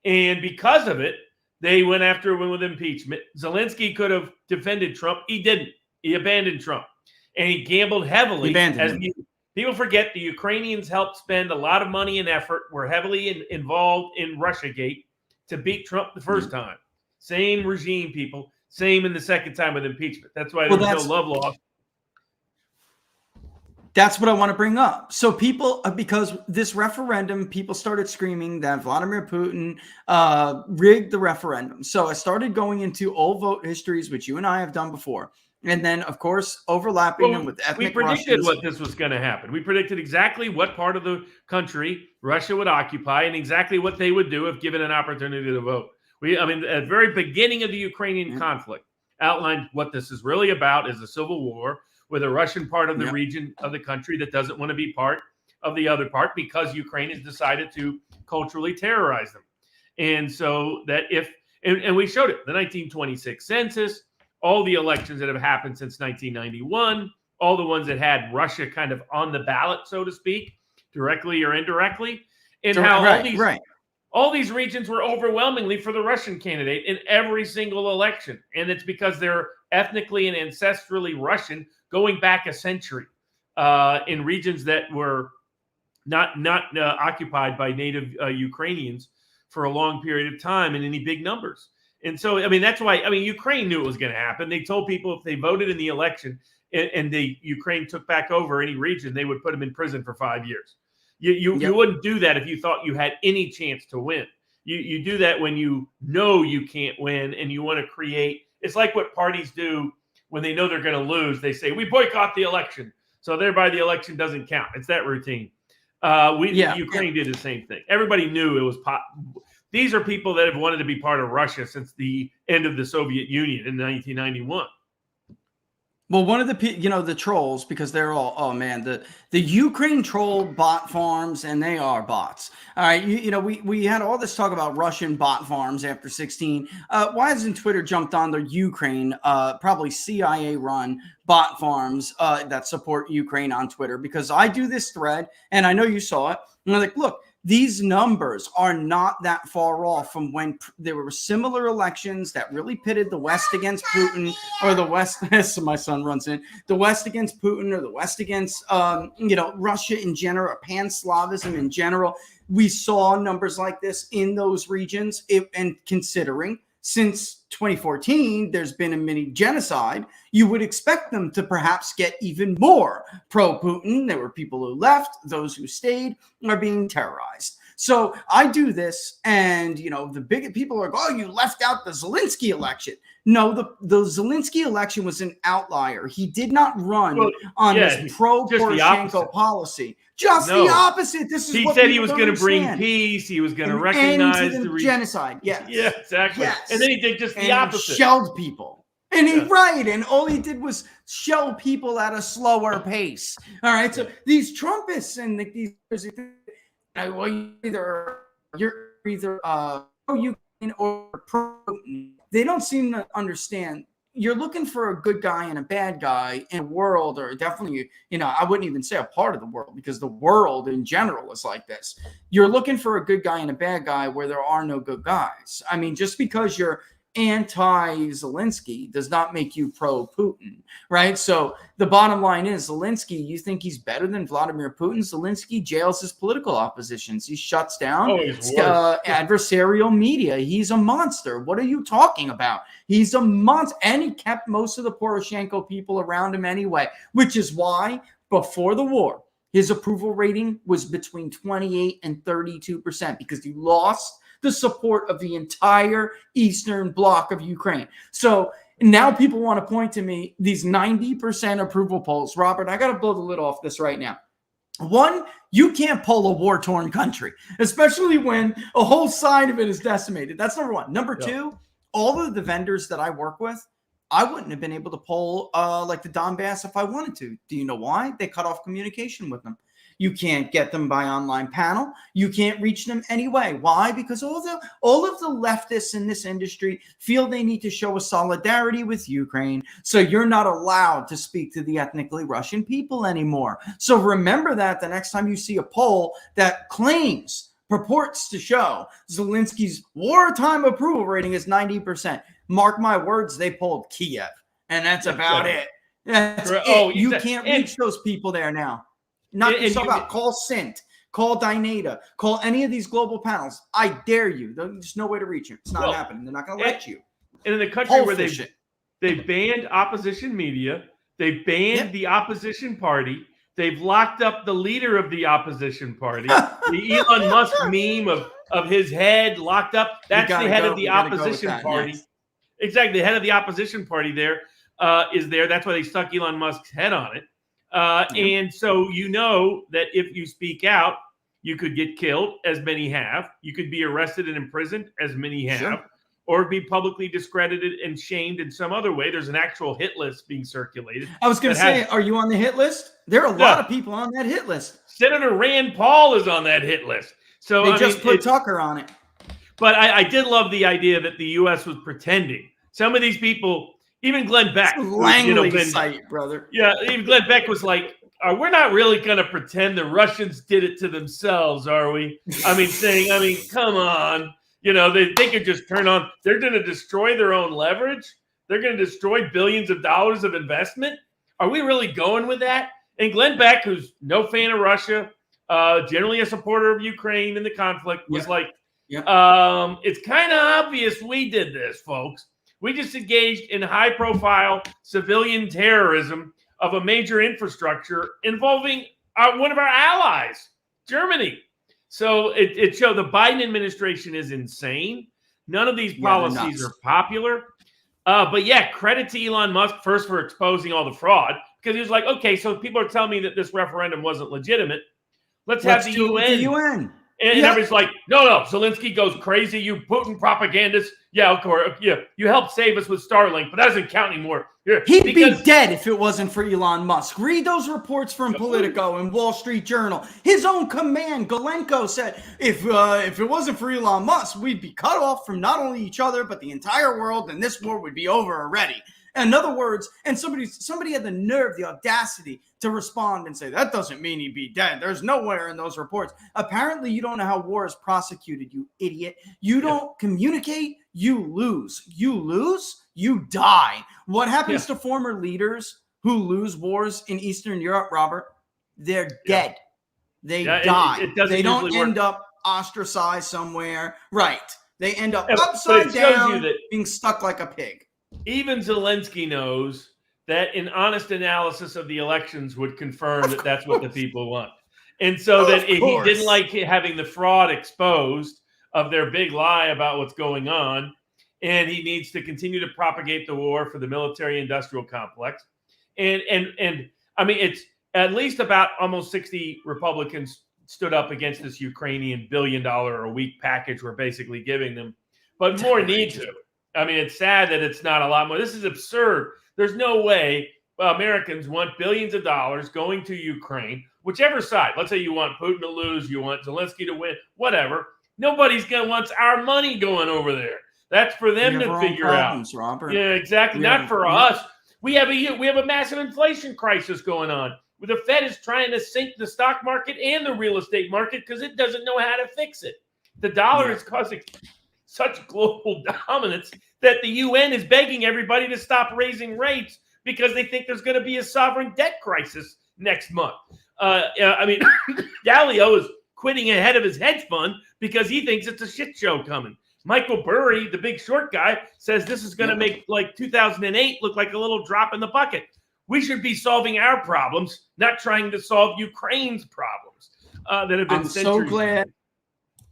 And because of it, they went after him with impeachment. Zelenskyy could have defended Trump. He didn't. He abandoned Trump. And he gambled heavily. People forget, the Ukrainians helped spend a lot of money and effort, were heavily involved in Russiagate to beat Trump the first time. Same regime, people. Same in the second time with impeachment. That's why there was no love lost. That's what I want to bring up. So people, because this referendum, people started screaming that Vladimir Putin rigged the referendum. So I started going into old vote histories, which you and I have done before. And then, of course, overlapping them with ethnic We predicted Russians. what this was going to happen. We predicted exactly what part of the country Russia would occupy and exactly what they would do if given an opportunity to vote. At the very beginning of the Ukrainian conflict, outlined what this is really about is a civil war with a Russian part of the region of the country that doesn't want to be part of the other part because Ukraine has decided to culturally terrorize them. And so that and we showed it, the 1926 census, all the elections that have happened since 1991, all the ones that had Russia kind of on the ballot, so to speak, directly or indirectly, and all these regions were overwhelmingly for the Russian candidate in every single election. And it's because they're ethnically and ancestrally Russian going back a century in regions that were not occupied by native Ukrainians for a long period of time in any big numbers. And so, that's why, Ukraine knew it was going to happen. They told people if they voted in the election and Ukraine took back over any region, they would put them in prison for 5 years. You wouldn't do that if you thought you had any chance to win. You do that when you know you can't win and you want to create. It's like what parties do when they know they're going to lose. They say, we boycott the election. So thereby the election doesn't count. It's that routine. Ukraine did the same thing. Everybody knew it was These are people that have wanted to be part of Russia since the end of the Soviet Union in 1991. Well, one of the trolls, because they're all, the Ukraine troll bot farms, and they are bots. All right. We had all this talk about Russian bot farms after 16. Why hasn't Twitter jumped on the Ukraine, probably CIA run bot farms that support Ukraine on Twitter? Because I do this thread and I know you saw it. And I'm like, look, these numbers are not that far off from when there were similar elections that really pitted the West against Putin, or the West, as my son runs in, the West against Putin, or the West against, Russia in general, or Pan-Slavism in general. We saw numbers like this in those regions, and considering since 2014, there's been a mini genocide, you would expect them to perhaps get even more pro-Putin. There were people who left, those who stayed are being terrorized. So I do this, and the big people are like, oh, you left out the Zelenskyy election. No, the Zelenskyy election was an outlier. He did not run on his pro-Poroshenko policy. The opposite. He said he was going to bring peace. He was going to recognize the genocide. Yes. Yeah, exactly. Yes. And then he did just the opposite. Shelled people. And and all he did was shell people at a slower pace. All right. So these Trumpists and these, you're either pro-Ukraine or pro-Putin. They don't seem to understand. You're looking for a good guy and a bad guy in a world, or definitely, I wouldn't even say a part of the world, because the world in general is like this. You're looking for a good guy and a bad guy where there are no good guys. Just because you're anti-Zelensky does not make you pro-Putin, right? So the bottom line is Zelensky, you think he's better than Vladimir Putin? Zelensky jails his political oppositions. He shuts down adversarial media. He's a monster. What are you talking about? He's a monster. And he kept most of the Poroshenko people around him anyway, which is why before the war, his approval rating was between 28 and 32% because he lost the support of the entire eastern bloc of Ukraine. So now people want to point to me these 90% approval polls. Robert, I got to blow the lid off this right now. One, you can't poll a war-torn country, especially when a whole side of it is decimated. That's number one. Number two, all of the vendors that I work with, I wouldn't have been able to poll like the Donbass if I wanted to. Do you know why? They cut off communication with them. You can't get them by online panel. You can't reach them anyway. Why? Because all of the leftists in this industry feel they need to show a solidarity with Ukraine. So you're not allowed to speak to the ethnically Russian people anymore. So remember that the next time you see a poll that purports to show Zelensky's wartime approval rating is 90%. Mark my words, they polled Kiev. And that's about it. That's it. Oh, you can't reach those people there now. Not to talk about call Sint, call Dynata, call any of these global panels. I dare you. There's no way to reach you. It's not happening. They're not going to let you. And in the country where they banned opposition media, they banned the opposition party, they've locked up the leader of the opposition party. The Elon Musk meme of his head locked up. That's the head of the opposition party. Next. Exactly. The head of the opposition party there is there. That's why they stuck Elon Musk's head on it. And so you know that if you speak out, you could get killed, as many have. You could be arrested and imprisoned, as many have, or be publicly discredited and shamed in some other way. There's an actual hit list being circulated. I was going to say, are you on the hit list? There are a lot of people on that hit list. Senator Rand Paul is on that hit list. So they just put Tucker on it. But I did love the idea that the U.S. was pretending. Some of these people... Even Glenn Beck, site, brother. Yeah, even Glenn Beck was like, "We're not really going to pretend the Russians did it to themselves, are we?" Saying, come on, they could just turn on. They're going to destroy their own leverage. They're going to destroy billions of dollars of investment. Are we really going with that? And Glenn Beck, who's no fan of Russia, generally a supporter of Ukraine in the conflict, was it's kind of obvious we did this, folks. We just engaged in high-profile civilian terrorism of a major infrastructure involving one of our allies, Germany. So it showed the Biden administration is insane. None of these policies are popular. But credit to Elon Musk first for exposing all the fraud, because he was like, okay, so people are telling me that this referendum wasn't legitimate. Let's have the UN. And everybody's like, no, Zelensky goes crazy. You Putin propagandists. Yeah, of course. Yeah, you helped save us with Starlink, but that doesn't count anymore. He'd be dead if it wasn't for Elon Musk. Read those reports from Politico and Wall Street Journal. His own command, GOLDCO, said if it wasn't for Elon Musk, we'd be cut off from not only each other, but the entire world, and this war would be over already. In other words, and somebody had the nerve, the audacity to respond and say, that doesn't mean he'd be dead. There's nowhere in those reports. Apparently, you don't know how war is prosecuted, you idiot. You don't communicate, you lose. You lose, you die. What happens to former leaders who lose wars in Eastern Europe, Robert? They're dead. They die. They don't end up ostracized somewhere. Right. They end up upside down, being stuck like a pig. Even Zelensky knows that an honest analysis of the elections would confirm that that's what the people want. And so that he didn't like having the fraud exposed of their big lie about what's going on. And he needs to continue to propagate the war for the military-industrial complex. And it's at least about almost 60 Republicans stood up against this Ukrainian $1 billion a week package we're basically giving them. But more need to. It's sad that it's not a lot more. This is absurd. There's no way Americans want billions of dollars going to Ukraine, whichever side. Let's say you want Putin to lose, you want Zelensky to win, whatever. Nobody's going to want our money going over there. That's for them to figure out. Robert. Yeah, exactly. Not for us. We have a massive inflation crisis going on. The Fed is trying to sink the stock market and the real estate market because it doesn't know how to fix it. The dollar is causing such global dominance that the UN is begging everybody to stop raising rates because they think there's going to be a sovereign debt crisis next month. I mean, Dalio is quitting ahead of his hedge fund because he thinks it's a shit show coming. Michael Burry, the big short guy, says this is going to make like 2008 look like a little drop in the bucket. We should be solving our problems, not trying to solve Ukraine's problems that have been centuries.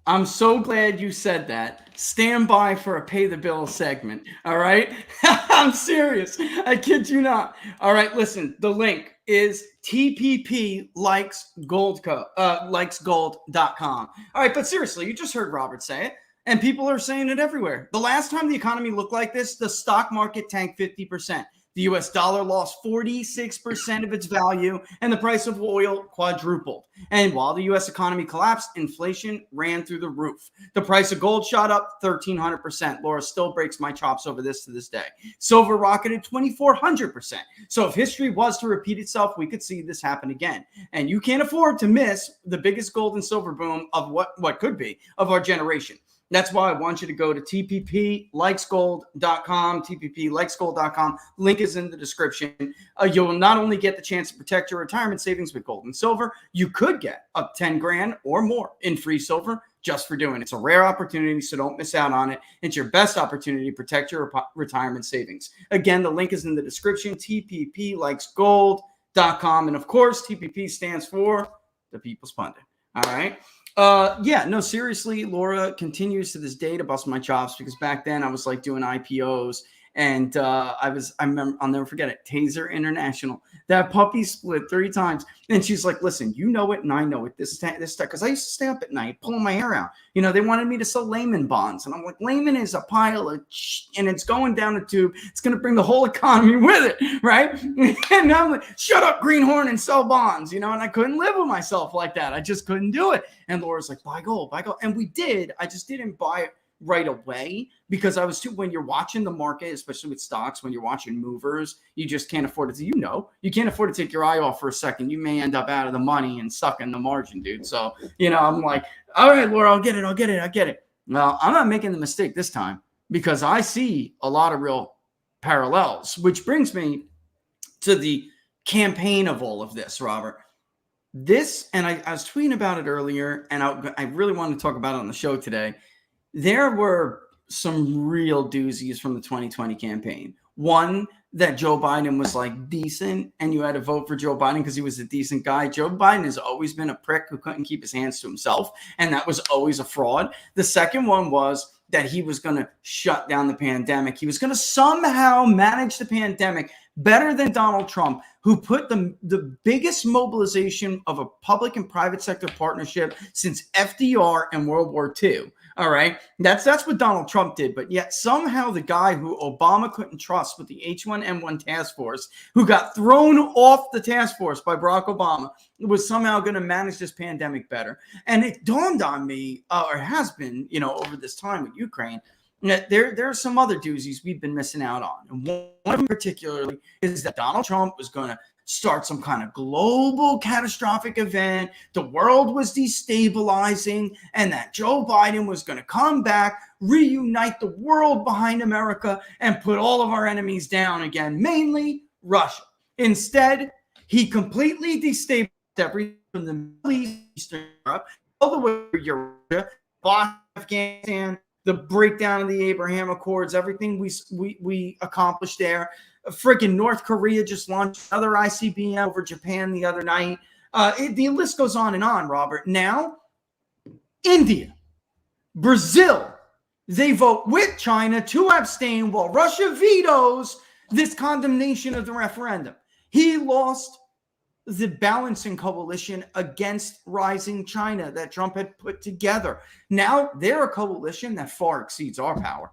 I'm so glad you said that. Stand by for a pay the bill segment. All right. I'm serious. I kid you not. All right. Listen, the link is TPP likes goldco, likesgold.com. All right. But seriously, you just heard Robert say it, and people are saying it everywhere. The last time the economy looked like this, the stock market tanked 50%. The US dollar lost 46% of its value, and the price of oil quadrupled. And while the US economy collapsed, inflation ran through the roof. The price of gold shot up 1,300%. Laura still breaks my chops over this to this day. Silver rocketed 2,400%. So if history was to repeat itself, we could see this happen again. And you can't afford to miss the biggest gold and silver boom of what could be of our generation. That's why I want you to go to tpplikesgold.com, tpplikesgold.com. Link is in the description. You'll not only get the chance to protect your retirement savings with gold and silver, you could get up 10 grand or more in free silver just for doing it. It's a rare opportunity, so don't miss out on it. It's your best opportunity to protect your retirement savings. Again, the link is in the description, tpplikesgold.com. And of course, TPP stands for the People's Pundit. All right. No, seriously, Laura continues to this day to bust my chops because back then I was like doing IPOs and I remember, I'll never forget it. Taser International, that puppy split 3 times. And she's like, listen, you know it. And I know it this time. Cause I used to stay up at night, pulling my hair out. You know, they wanted me to sell Lehman bonds. And I'm like, Lehman is a pile of and it's going down the tube. It's going to bring the whole economy with it. Right. And I'm like, shut up, greenhorn, and sell bonds, you know, and I couldn't live with myself like that. I just couldn't do it. And Laura's like, buy gold. And we did. I just didn't buy it right away because I was when you're watching the market, especially with stocks, when you're watching movers, you just can't afford to, you can't afford to take your eye off for a second. You may end up out of the money and sucking the margin, dude. So, I'm like, all right, Laura, I'll get it. Well, I'm not making the mistake this time because I see a lot of real parallels, which brings me to the campaign of all of this, Robert. This, and I was tweeting about it earlier, and I really wanted to talk about it on the show today. There were some real doozies from the 2020 campaign. One, that Joe Biden was like decent and you had to vote for Joe Biden because he was a decent guy. Joe Biden has always been a prick who couldn't keep his hands to himself, and that was always a fraud. The second one was that he was going to shut down the pandemic. He was going to somehow manage the pandemic better than Donald Trump, who put the biggest mobilization of a public and private sector partnership since FDR and World War II. All right. That's what Donald Trump did. But yet somehow the guy who Obama couldn't trust with the H1N1 task force, who got thrown off the task force by Barack Obama, was somehow going to manage this pandemic better. And it dawned on me, or has been, over this time with Ukraine, that there are some other doozies we've been missing out on. And one of them particularly is that Donald Trump was going to start some kind of global catastrophic event. The world was destabilizing, and that Joe Biden was going to come back, reunite the world behind America, and put all of our enemies down again, mainly Russia. Instead, he completely destabilized everything from the Middle East, Eastern Europe, all the way to Europe, Afghanistan, the breakdown of the Abraham Accords, everything we accomplished there. Freaking North Korea just launched another ICBM over Japan the other night. The list goes on and on, Robert. Now, India, Brazil, they vote with China to abstain while Russia vetoes this condemnation of the referendum. He lost the balancing coalition against rising China that Trump had put together. Now they're a coalition that far exceeds our power.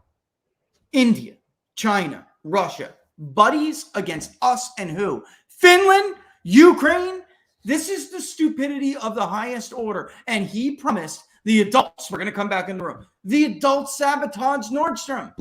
India, China, Russia, buddies against us and who? Finland, Ukraine. This is the stupidity of the highest order. And he promised the adults were going to come back in the room. The adults sabotaged Nord Stream.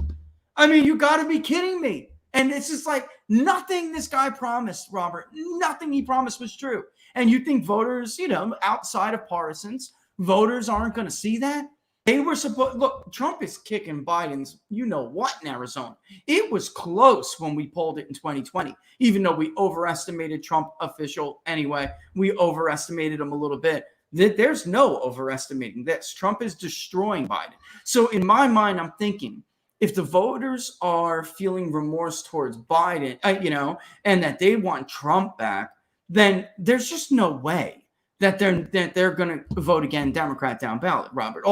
I mean, you got to be kidding me. And it's just like nothing this guy promised, Robert, nothing he promised was true. And you think voters, outside of partisans, voters aren't going to see that? They were supposed look, Trump is kicking Biden's, you know what, in Arizona. It was close when we polled it in 2020, even though we overestimated Trump official anyway. We overestimated him a little bit. There's no overestimating this. Trump is destroying Biden. So in my mind, I'm thinking, if the voters are feeling remorse towards Biden, and that they want Trump back, then there's just no way that they're going to vote again Democrat down ballot, Robert.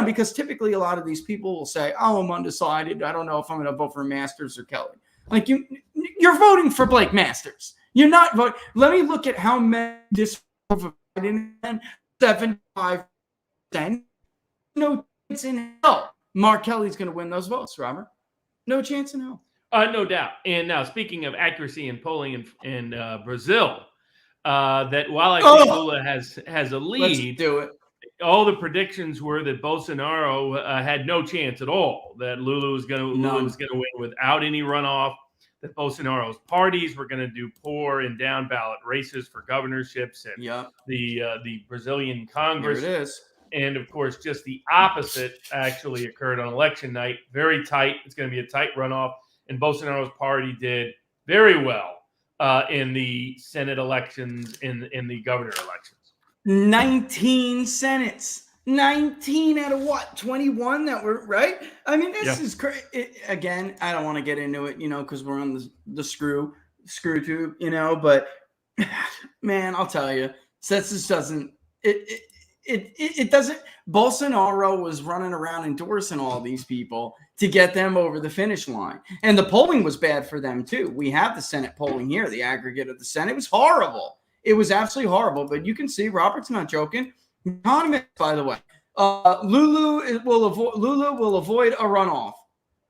Because typically a lot of these people will say, "Oh, I'm undecided. I don't know if I'm going to vote for Masters or Kelly." Like you're voting for Blake Masters. You're not voting. Let me look at how many Biden 75%. No chance in hell Mark Kelly's going to win those votes, Robert. No chance in hell. No doubt. And now, speaking of accuracy in polling in Brazil, that while I think Lula has a lead, Let's do it. all the predictions were that Bolsonaro had no chance at all. That Lula was going to win without any runoff. That Bolsonaro's parties were going to do poor in down ballot races for governorships and the Brazilian Congress. Here it is. And of course, just the opposite actually occurred on election night. Very tight. It's going to be a tight runoff. And Bolsonaro's party did very well in the Senate elections, in the governor elections. 19 Senates. 19 out of what? 21 that were right? I mean, this is crazy. Again, I don't want to get into it, because we're on the screw tube, but man, I'll tell you, this just doesn't, it doesn't. Bolsonaro was running around endorsing all these people to get them over the finish line. And the polling was bad for them too. We have the Senate polling here, the aggregate of the Senate was horrible. It was absolutely horrible, but you can see Robert's not joking. Economist, by the way, Lulu will avoid a runoff.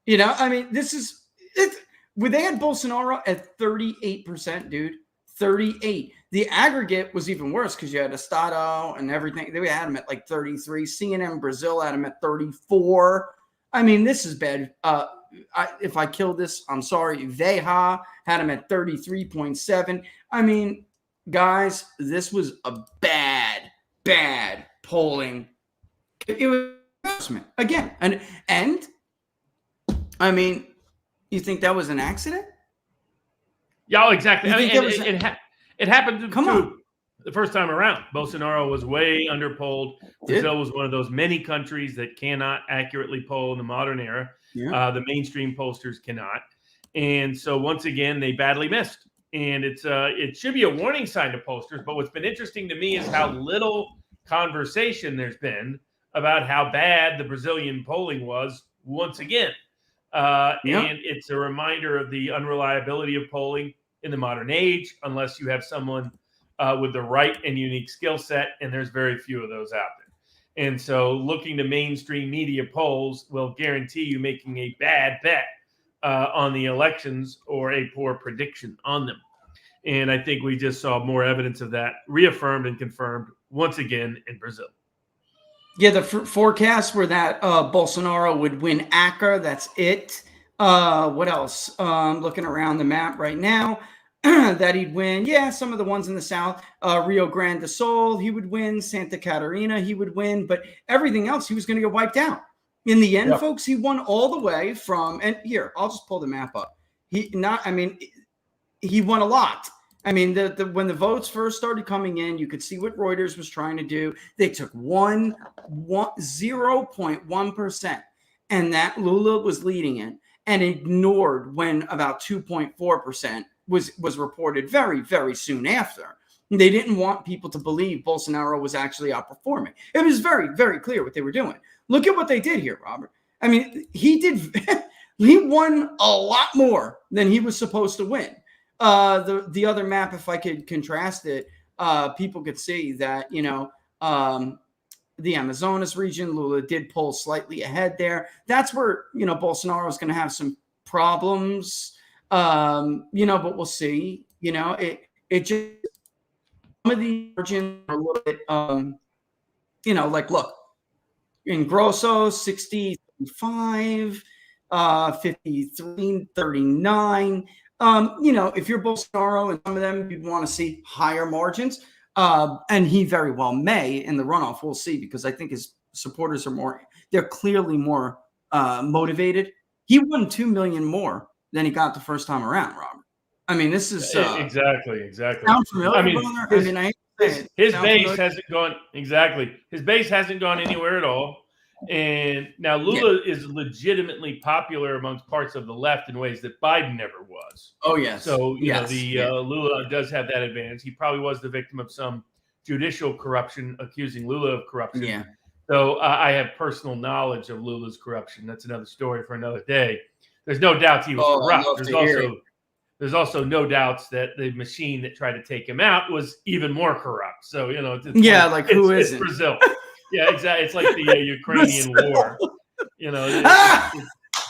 I mean, this is it. They had Bolsonaro at 38%, dude. 38. The aggregate was even worse because you had Estado and everything. They had him at like 33. CNN Brazil had him at 34. I mean, this is bad. If I kill this, I'm sorry. Veja had him at 33.7. I mean, guys, this was a bad polling. It was embarrassment again. And I mean, you think that was an accident? Yeah, exactly. I mean, it happened the first time around. Bolsonaro was way underpolled. Brazil was one of those many countries that cannot accurately poll in the modern era. Yeah. The mainstream pollsters cannot. And so once again, they badly missed. And it should be a warning sign to pollsters. But what's been interesting to me is how little conversation there's been about how bad the Brazilian polling was once again. And it's a reminder of the unreliability of polling in the modern age, unless you have someone with the right and unique skill set, and there's very few of those out there. And so looking to mainstream media polls will guarantee you making a bad bet on the elections or a poor prediction on them. And I think we just saw more evidence of that reaffirmed and confirmed once again in Brazil. Yeah, the forecasts were that Bolsonaro would win Acre. That's it. What else? Looking around the map right now, that he'd win. Yeah, some of the ones in the south. Rio Grande do Sul, he would win. Santa Catarina, he would win. But everything else, he was going to get wiped out. In the end, folks, he won all the way from. And here, I'll just pull the map up. He won a lot. I mean, when the votes first started coming in, you could see what Reuters was trying to do. They took 0.1%, and that Lula was leading it, and ignored when about 2.4% was reported very, very soon after. They didn't want people to believe Bolsonaro was actually outperforming. It was very, very clear what they were doing. Look at what they did here, Robert. I mean, he won a lot more than he was supposed to win. The other map, if I could contrast it, people could see that, the Amazonas region, Lula did pull slightly ahead there. That's where, Bolsonaro is going to have some problems, but we'll see. It just, some of the margins are a little bit, look, in Grosso, 65, 53, 39. If you're Bolsonaro and some of them, you'd want to see higher margins. And he very well may in the runoff. We'll see, because I think his supporters are more they're clearly more motivated. He won 2 million more than he got the first time around, Robert. I mean, this is exactly. sound familiar, I mean, brother? his, I mean, I hate to say it. his Sound base familiar? hasn't gone exactly. His base hasn't gone anywhere at all. And now Lula is legitimately popular amongst parts of the left in ways that Biden never was. Oh, yes. So, yes. Lula does have that advantage. He probably was the victim of some judicial corruption, accusing Lula of corruption. Yeah. So I have personal knowledge of Lula's corruption. That's another story for another day. There's no doubt he was corrupt. There's also no doubts that the machine that tried to take him out was even more corrupt. So, it's Brazil. Yeah, exactly. It's like the Ukrainian war. It's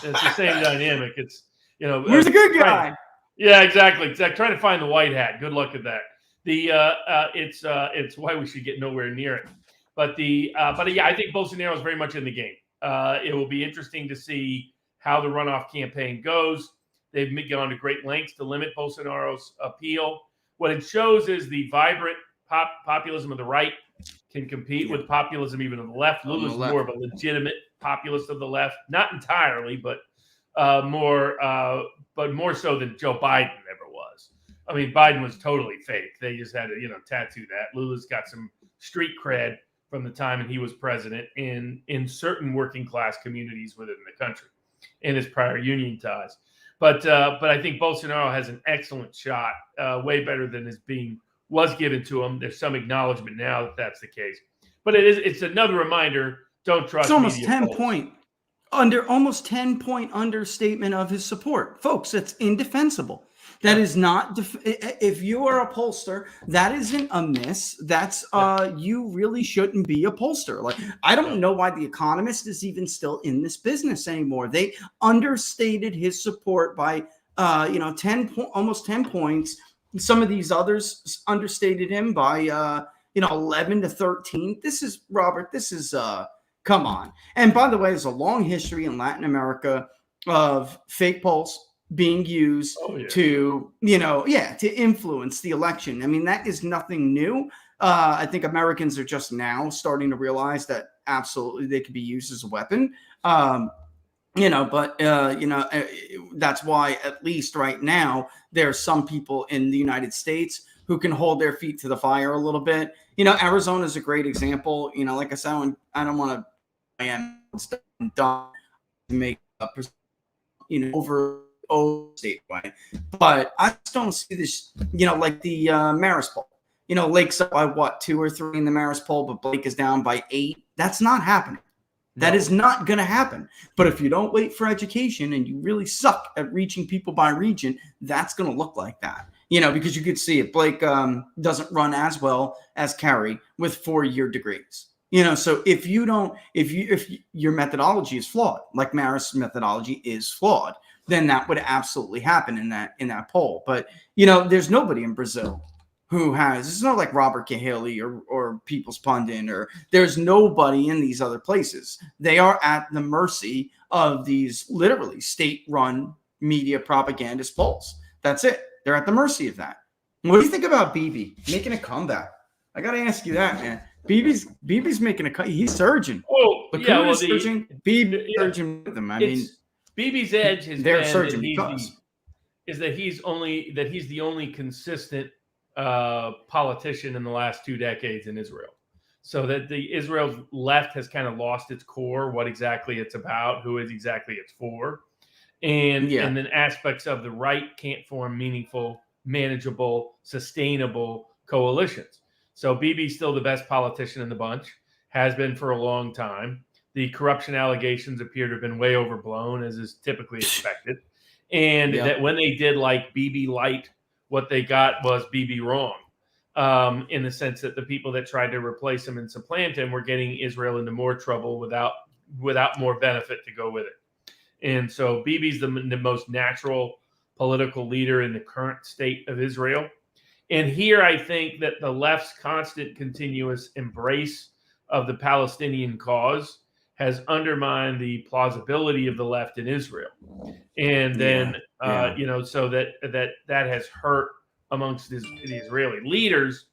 the same dynamic. It's where's the good guy? Yeah, exactly. It's like trying to find the white hat. Good luck with that. It's why we should get nowhere near it. But I think Bolsonaro is very much in the game. It will be interesting to see how the runoff campaign goes. They've gone to great lengths to limit Bolsonaro's appeal. What it shows is the vibrant populism of the right can compete with populism even of the left. Lula's more of a legitimate populist of the left, not entirely, but more so than Joe Biden ever was. I mean, Biden was totally fake. They just had to, tattoo that. Lula's got some street cred from the time that he was president in certain working class communities within the country and his prior union ties. But I think Bolsonaro has an excellent shot, way better than was given to him. There's some acknowledgement now that that's the case. But it's another reminder, don't trust It's almost media 10 polls. almost 10 point understatement of his support. Folks, that's indefensible. That is not, if you are a pollster, that isn't a miss. That's, you really shouldn't be a pollster. Like, I don't know why The Economist is even still in this business anymore. They understated his support by, almost 10 points. Some of these others understated him by, 11 to 13. Robert, come on. And by the way, there's a long history in Latin America of fake polls being used to influence the election. I mean, that is nothing new. I think Americans are just now starting to realize that absolutely they could be used as a weapon. That's why, at least right now, there are some people in the United States who can hold their feet to the fire a little bit. Arizona is a great example. Like I said, I don't want to make over statewide, but I just don't see this, like the Marist poll. Lake's up by 2 or 3 in the Marist poll, but Blake is down by 8. That's not happening. That is not going to happen. But if you don't wait for education and you really suck at reaching people by region, that's going to look like that. Because you could see it. Blake doesn't run as well as Kerry with 4-year degrees. So if your methodology is flawed, like Marist's methodology is flawed, then that would absolutely happen in that poll. But there's nobody in Brazil who has. It's not like Robert Cahaley or People's Pundit, or there's nobody in these other places. They are at the mercy of these literally state-run media propagandist polls. That's it. They're at the mercy of that. What do you think about Bibi making a comeback? I got to ask you that, man. Bibi's making a cut. He's surging. Oh, Likud is surging. Bibi's surging with them. I mean, Bibi's edge has they're been surging that he's the only consistent politician in the last 2 decades in Israel. So that the Israel left has kind of lost its core, what exactly it's about, who is exactly it's for. And then aspects of the right can't form meaningful, manageable, sustainable coalitions. So Bibi's still the best politician in the bunch, has been for a long time. The corruption allegations appear to have been way overblown, as is typically expected. And that when they did like Bibi light, what they got was Bibi wrong, in the sense that the people that tried to replace him and supplant him were getting Israel into more trouble without more benefit to go with it. And so Bibi's the most natural political leader in the current state of Israel. And here I think that the left's constant, continuous embrace of the Palestinian cause has undermined the plausibility of the left in Israel. And then, so that has hurt amongst the Israeli leaders,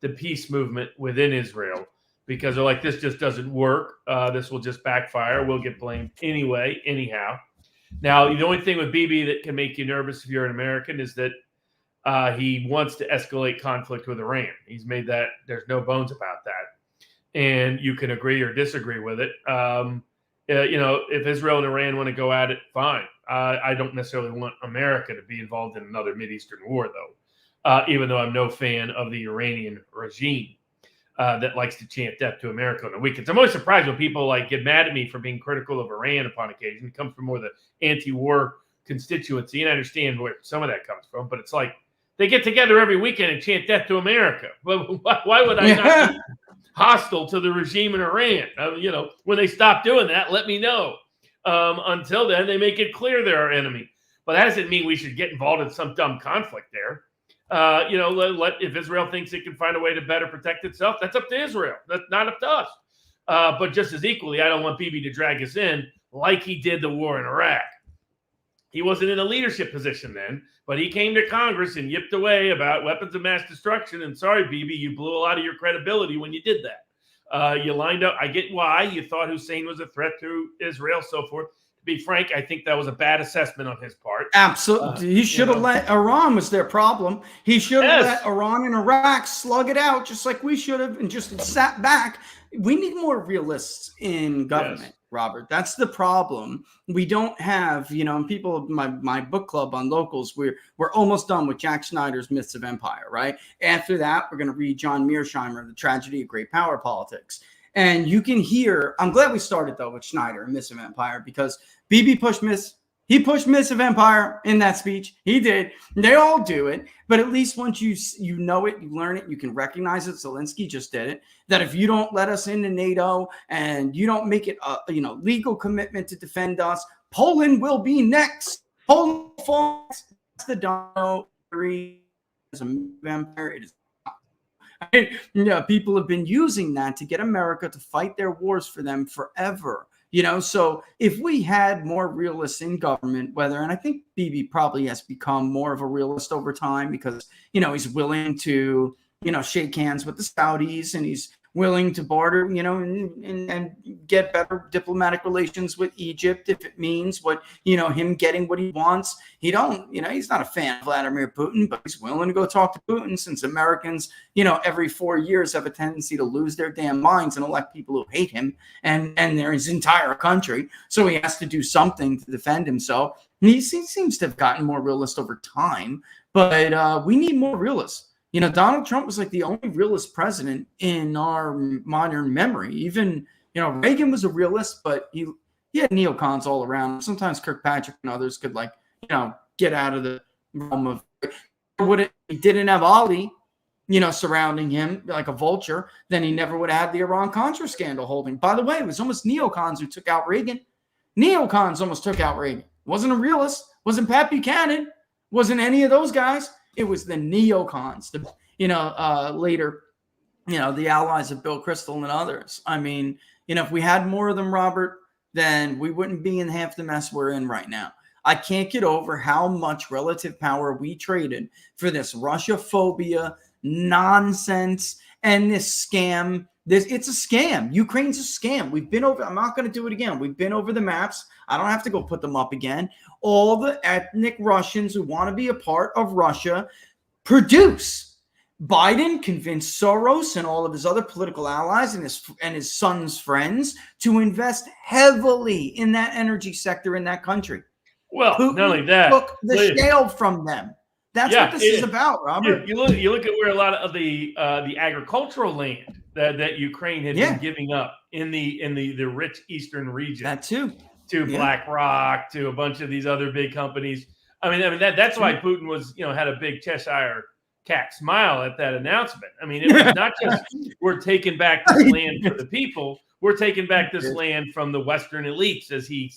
the peace movement within Israel, because they're like, this just doesn't work. This will just backfire. We'll get blamed anyway, anyhow. Now, the only thing with Bibi that can make you nervous if you're an American is that he wants to escalate conflict with Iran. He's made that. There's no bones about that. And you can agree or disagree with it. If Israel and Iran want to go at it, fine. I don't necessarily want America to be involved in another Mideastern war, though, even though I'm no fan of the Iranian regime that likes to chant death to America on the weekends. I'm always surprised when people get mad at me for being critical of Iran upon occasion. It comes from more the anti-war constituency, and I understand where some of that comes from, but it's like they get together every weekend and chant death to America. Well, why would I not be hostile to the regime in Iran? When they stop doing that, let me know. Until then, they make it clear they're our enemy. But that doesn't mean we should get involved in some dumb conflict there. If Israel thinks it can find a way to better protect itself, that's up to Israel. That's not up to us. But just as equally, I don't want Bibi to drag us in like he did the war in Iraq. He wasn't in a leadership position then, but he came to Congress and yipped away about weapons of mass destruction. And sorry, Bibi, you blew a lot of your credibility when you did that. You lined up. I get why you thought Hussein was a threat to Israel, so forth. To be frank, I think that was a bad assessment on his part. Absolutely. He should have let Iran was their problem. He should have let Iran and Iraq slug it out just like we should have and just sat back. We need more realists in government, Robert. That's the problem. We don't have, and people, my book club on locals, we're almost done with Jack Snyder's Myths of Empire, right? After that, we're going to read John Mearsheimer, The Tragedy of Great Power Politics. And you can hear, I'm glad we started though with Schneider and Myths of Empire, because Bibi pushed Myths. He pushed Myths of Empire in that speech. He did. They all do it. But at least once you know it, you learn it, you can recognize it. Zelenskyy just did it. That if you don't let us into NATO and you don't make it a legal commitment to defend us, Poland will be next. Poland falls. That's the domino theory. As a empire, it is. People have been using that to get America to fight their wars for them forever. So if we had more realists in government, and I think Bibi probably has become more of a realist over time because, he's willing to, shake hands with the Saudis and he's willing to barter, and get better diplomatic relations with Egypt if it means him getting what he wants. He's not a fan of Vladimir Putin, but he's willing to go talk to Putin since Americans, every 4 years have a tendency to lose their damn minds and elect people who hate him and they're his entire country. So he has to do something to defend himself. And he seems to have gotten more realist over time, but we need more realists. Donald Trump was like the only realist president in our modern memory. Even, Reagan was a realist, but he had neocons all around. Sometimes Kirkpatrick and others could get out of the realm of he didn't have Ali, surrounding him like a vulture, then he never would have had the Iran-Contra scandal holding. By the way, it was almost neocons who took out Reagan. Neocons almost took out Reagan. Wasn't a realist. Wasn't Pat Buchanan. Wasn't any of those guys. It was the neocons, later, the allies of Bill Kristol and others. I mean, if we had more of them, Robert, then we wouldn't be in half the mess we're in right now. I can't get over how much relative power we traded for this Russia phobia nonsense and this scam. It's a scam. Ukraine's a scam. We've been over. I'm not going to do it again. We've been over the maps. I don't have to go put them up again. All the ethnic Russians who want to be a part of Russia produce. Biden convinced Soros and all of his other political allies and his son's friends to invest heavily in that energy sector in that country. Well, Putin not only that, took the shale from them. That's what this is about, Robert. You look at where a lot of the agricultural land that Ukraine had been giving up in the rich eastern region. That too. To BlackRock, to a bunch of these other big companies. I mean that's why Putin was, had a big Cheshire cat smile at that announcement. I mean, it was not just we're taking back this land for the people. We're taking back this land from the Western elites, as he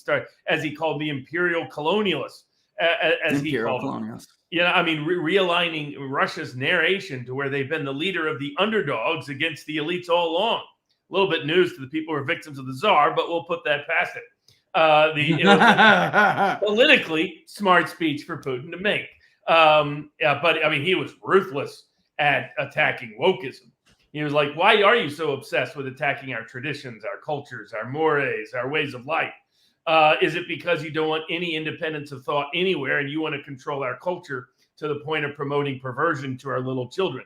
called the imperial colonialists, as he called them. Realigning Russia's narration to where they've been the leader of the underdogs against the elites all along. A little bit news to the people who are victims of the Tsar, but we'll put that past it. Politically smart speech for Putin to make. But he was ruthless at attacking wokeism. He was like, why are you so obsessed with attacking our traditions, our cultures, our mores, our ways of life? Is it because you don't want any independence of thought anywhere and you want to control our culture to the point of promoting perversion to our little children?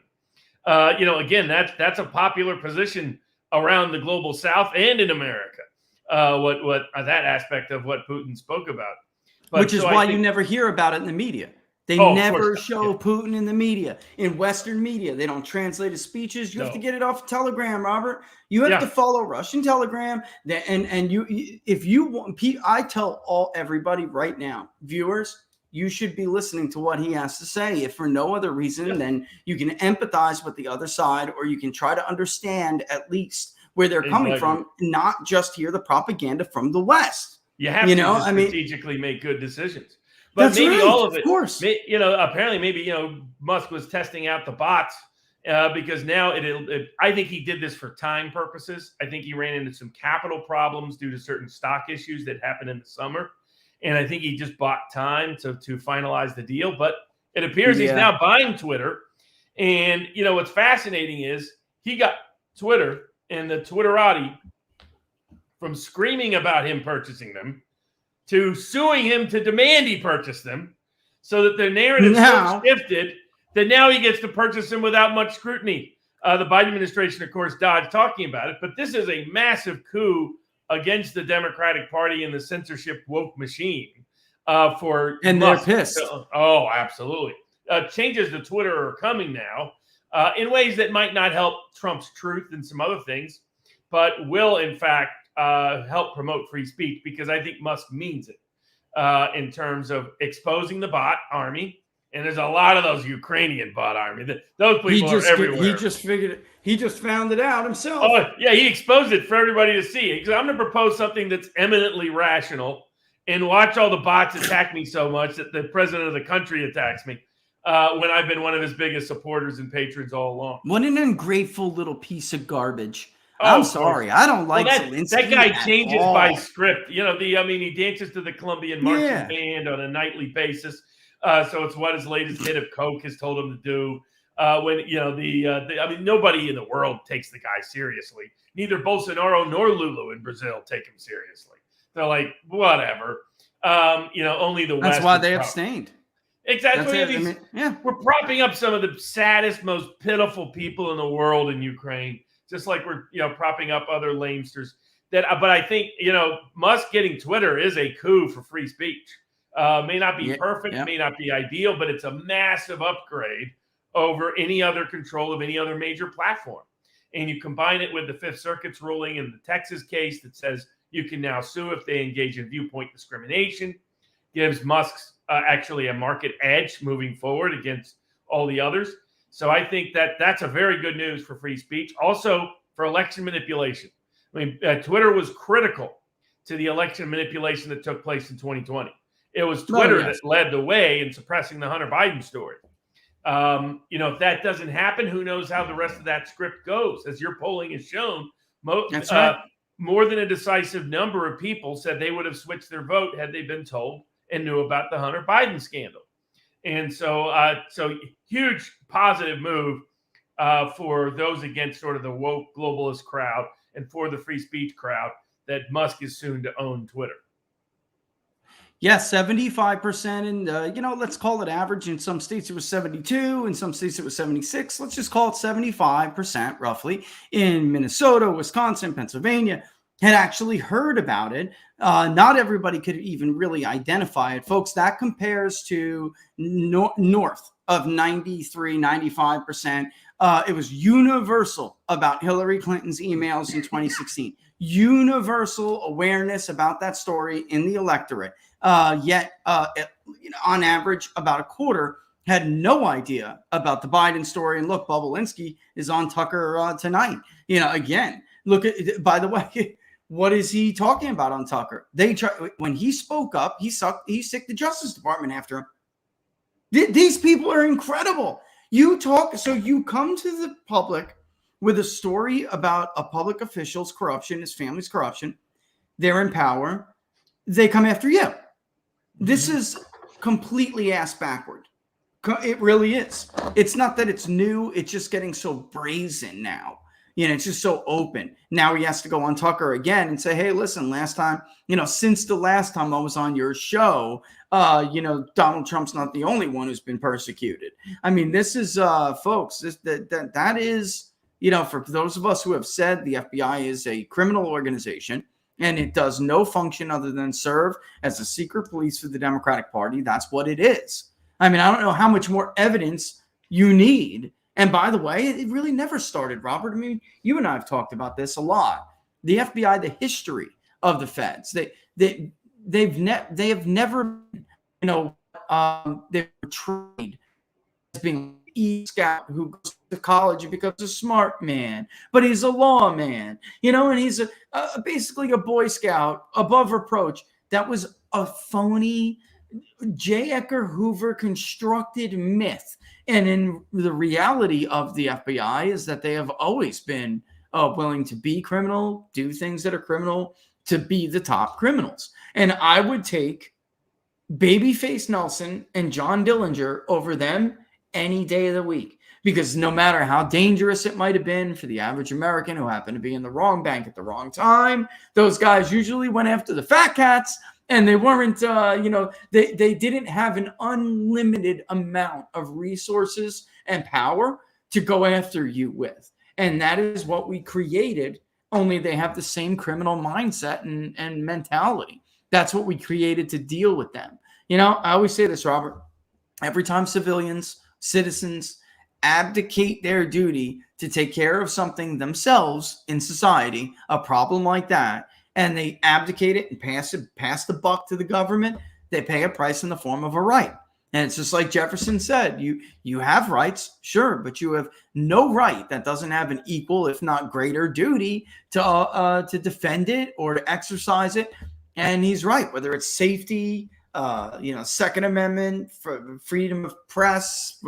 Again, that's a popular position around the global South and in America. What that aspect of what Putin spoke about, which is why you never hear about it in the media. They never show Putin in the media. In Western media, they don't translate his speeches. You have to get it off Telegram, Robert. You have to follow Russian Telegram. And you, if you want, I tell everybody right now, viewers, you should be listening to what he has to say. If for no other reason, then you can empathize with the other side, or you can try to understand at least where they're coming from, not just hear the propaganda from the West. You have to strategically make good decisions. But that's maybe right, all of it, of course. Apparently maybe, Musk was testing out the bots because now I think he did this for time purposes. I think he ran into some capital problems due to certain stock issues that happened in the summer. And I think he just bought time to finalize the deal. But it appears he's now buying Twitter. And, what's fascinating is he got Twitter and the Twitterati from screaming about him purchasing them to suing him to demand he purchase them, so that the narrative so shifted that now he gets to purchase them without much scrutiny. The Biden administration, of course, dodged talking about it, but this is a massive coup against the Democratic Party and the censorship woke machine. And Musk. They're pissed. Oh, absolutely. Changes to Twitter are coming now in ways that might not help Trump's truth and some other things, but will, in fact, help promote free speech, because I think Musk means it in terms of exposing the bot army. And there's a lot of those Ukrainian bot army. Those people are everywhere. He just figured it. He just found it out himself. Oh, yeah, he exposed it for everybody to see. I'm going to propose something that's eminently rational and watch all the bots attack me so much that the president of the country attacks me when I've been one of his biggest supporters and patrons all along. What an ungrateful little piece of garbage. I'm sorry. I don't like Zelenskyy. That guy changes by script. He dances to the Colombian marching band on a nightly basis. So it's what his latest hit of coke has told him to do. Nobody in the world takes the guy seriously. Neither Bolsonaro nor Lulu in Brazil take him seriously. They're like, whatever. Only the West. That's why they abstained. Exactly. We're propping up some of the saddest, most pitiful people in the world in Ukraine. Just like we're, propping up other lamesters. But I think, Musk getting Twitter is a coup for free speech. May not be perfect, may not be ideal, but it's a massive upgrade over any other control of any other major platform. And you combine it with the Fifth Circuit's ruling in the Texas case that says you can now sue if they engage in viewpoint discrimination, gives Musk's actually a market edge moving forward against all the others. So I think that's a very good news for free speech. Also for election manipulation. Twitter was critical to the election manipulation that took place in 2020. It was Twitter that led the way in suppressing the Hunter Biden story. If that doesn't happen, who knows how the rest of that script goes? As your polling has shown, more than a decisive number of people said they would have switched their vote had they been told and knew about the Hunter Biden scandal. And so huge positive move for those against sort of the woke globalist crowd and for the free speech crowd that Musk is soon to own Twitter. Yes, 75%. And, let's call it average. In some states, it was 72. In some states, it was 76. Let's just call it 75% roughly. In Minnesota, Wisconsin, Pennsylvania, had actually heard about it. Not everybody could even really identify it. Folks, that compares to north of 93, 95%. It was universal about Hillary Clinton's emails in 2016. Universal awareness about that story in the electorate. Yet, on average, about a quarter had no idea about the Biden story. And look, Zelenskyy is on Tucker tonight. Again, look at, by the way, what is he talking about on Tucker? When he spoke up, he sicked the Justice Department after him. These people are incredible. You come to the public with a story about a public official's corruption, his family's corruption. They're in power. They come after you. This is completely ass backward. It really is. It's not that it's new. It's just getting so brazen now. It's just so open. Now he has to go on Tucker again and say, hey, listen, last time, since the last time I was on your show, Donald Trump's not the only one who's been persecuted. I mean, this is, folks, that is, for those of us who have said the FBI is a criminal organization and it does no function other than serve as a secret police for the Democratic Party, that's what it is. I mean, I don't know how much more evidence you need. And by the way, it really never started, Robert. I mean, you and I have talked about this a lot. The FBI, the history of the feds, they have never, they're portrayed as being a scout who goes to college and becomes a smart man, but he's a lawman, and he's basically a Boy Scout above reproach. That was a phony J. Edgar Hoover constructed myth. And in the reality of the FBI is that they have always been willing to be criminal, do things that are criminal, to be the top criminals. And I would take Babyface Nelson and John Dillinger over them any day of the week. Because no matter how dangerous it might have been for the average American who happened to be in the wrong bank at the wrong time, those guys usually went after the fat cats. And they weren't, they didn't have an unlimited amount of resources and power to go after you with. And that is what we created, only they have the same criminal mindset and mentality. That's what we created to deal with them. I always say this, Robert, every time citizens abdicate their duty to take care of something themselves in society, a problem like that, and they abdicate it and pass the buck to the government, they pay a price in the form of a right. And it's just like Jefferson said, you have rights, sure, but you have no right that doesn't have an equal, if not greater, duty to defend it or to exercise it. And he's right, whether it's safety, Second Amendment, freedom of press,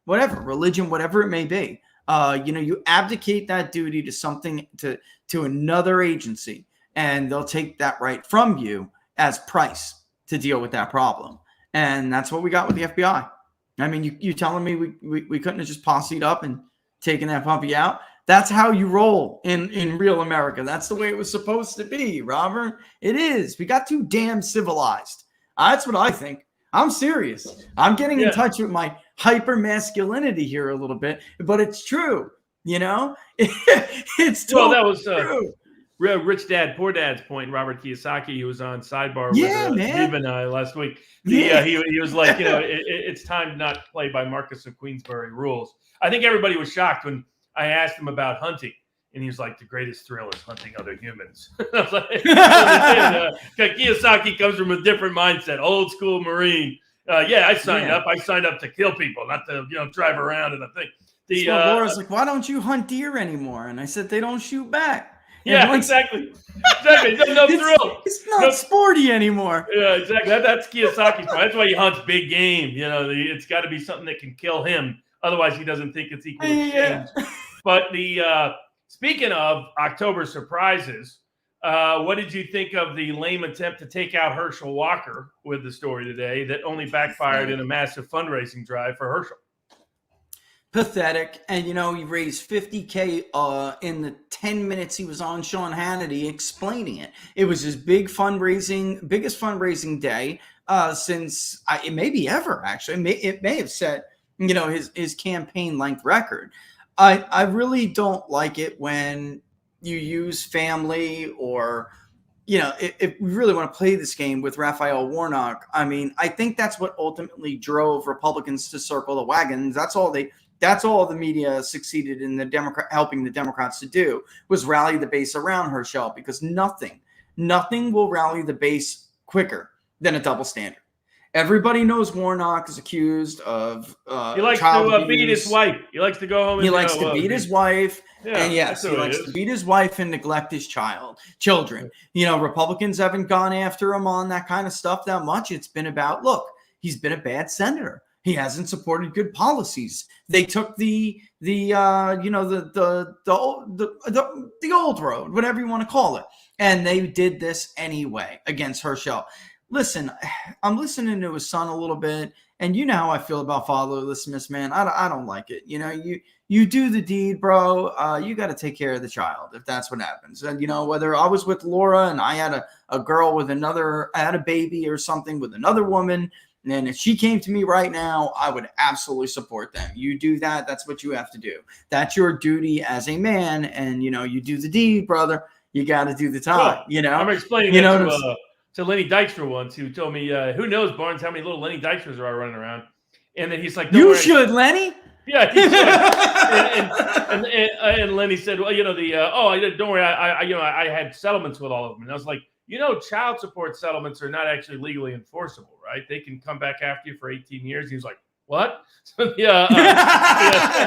whatever, religion, whatever it may be. You abdicate that duty to something, to another agency, and they'll take that right from you as price to deal with that problem. And that's what we got with the FBI. I mean, you telling me we couldn't have just posseed up and taken that puppy out? That's how you roll in real America. That's the way it was supposed to be, Robert. It is. We got too damn civilized. That's what I think. I'm serious. I'm getting in touch with my hyper masculinity here a little bit, but it's true. It's totally that was true. Rich Dad, Poor Dad's point. Robert Kiyosaki, who was on Sidebar with Steve and I last week. He was like, it's time to not play by Marcus of Queensberry rules. I think everybody was shocked when I asked him about hunting, and he was like, the greatest thrill is hunting other humans. I was like, Kiyosaki comes from a different mindset, old school Marine. I signed up. I signed up to kill people, not to drive around in a thing. Laura's like, why don't you hunt deer anymore? And I said, they don't shoot back. Yeah, exactly. No thrill. It's not sporty anymore. Yeah, exactly. That's Kiyosaki's point. That's why he hunts big game. It's got to be something that can kill him. Otherwise, he doesn't think it's equal exchange. But speaking of October surprises, what did you think of the lame attempt to take out Herschel Walker with the story today that only backfired in a massive fundraising drive for Herschel? Pathetic. And he raised $50K in the 10 minutes he was on Sean Hannity explaining it. It was his biggest fundraising day since it may be ever, actually. It may have set his campaign length record. I really don't like it when you use family or if we really want to play this game with Raphael Warnock. I mean, I think that's what ultimately drove Republicans to circle the wagons. That's all the media succeeded in helping the Democrats to do, was rally the base around Herschel, because nothing will rally the base quicker than a double standard. Everybody knows Warnock is accused of he likes to beat his wife. He likes to go home. He likes to beat his wife. Yeah, and yes, he likes to beat his wife and neglect his children. Republicans haven't gone after him on that kind of stuff that much. It's been about, look, he's been a bad senator. He hasn't supported good policies. They took the old road, whatever you want to call it, and they did this anyway against Herschel. listen, I'm listening to his son a little bit, and you know how I feel about fatherlessness, man. I don't like it. You know, you do the deed, bro. You got to take care of the child if that's what happens. And you know, whether I was with Laura and I had a girl with I had a baby or something with another woman, and if she came to me right now, I would absolutely support them. You do that. That's what you have to do. That's your duty as a man. And, you know, you do the deed, brother. You got to do the time, Well, you know. I'm explaining you that know, to Lenny Dykstra once, who told me, who knows, Barnes, how many little Lenny Dykstras are running around. And then he's like, you should, Lenny. Yeah, he should. and Lenny said, well, you know, don't worry, I had settlements with all of them. And I was like, you know, child support settlements are not actually legally enforceable, right? They can come back after you for 18 years. He was like, what? What? Yeah,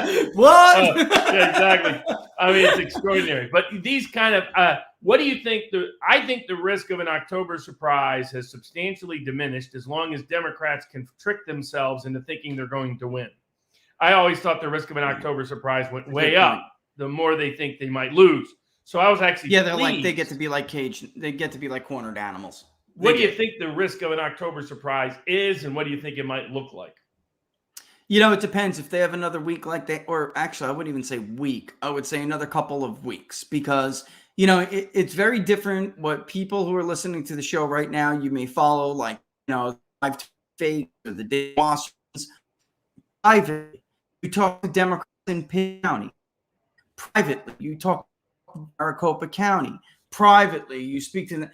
exactly. I mean, it's extraordinary. But these kind of, what do you think? I think the risk of an October surprise has substantially diminished as long as Democrats can trick themselves into thinking they're going to win. I always thought the risk of an October surprise went way up the more they think they might lose. So I was actually they get to be like caged. They get to be like cornered animals. What do you think the risk of an October surprise is, and what do you think it might look like? You know, it depends if they have another week like that, or actually, I wouldn't even say week. I would say another couple of weeks because, you know, it's very different what people who are listening to the show right now, you may follow, like, you know, Live Fake or the Day Washingtons. Privately, you talk to Democrats in Pitt County. Privately, you talk to Maricopa County. Privately, you speak to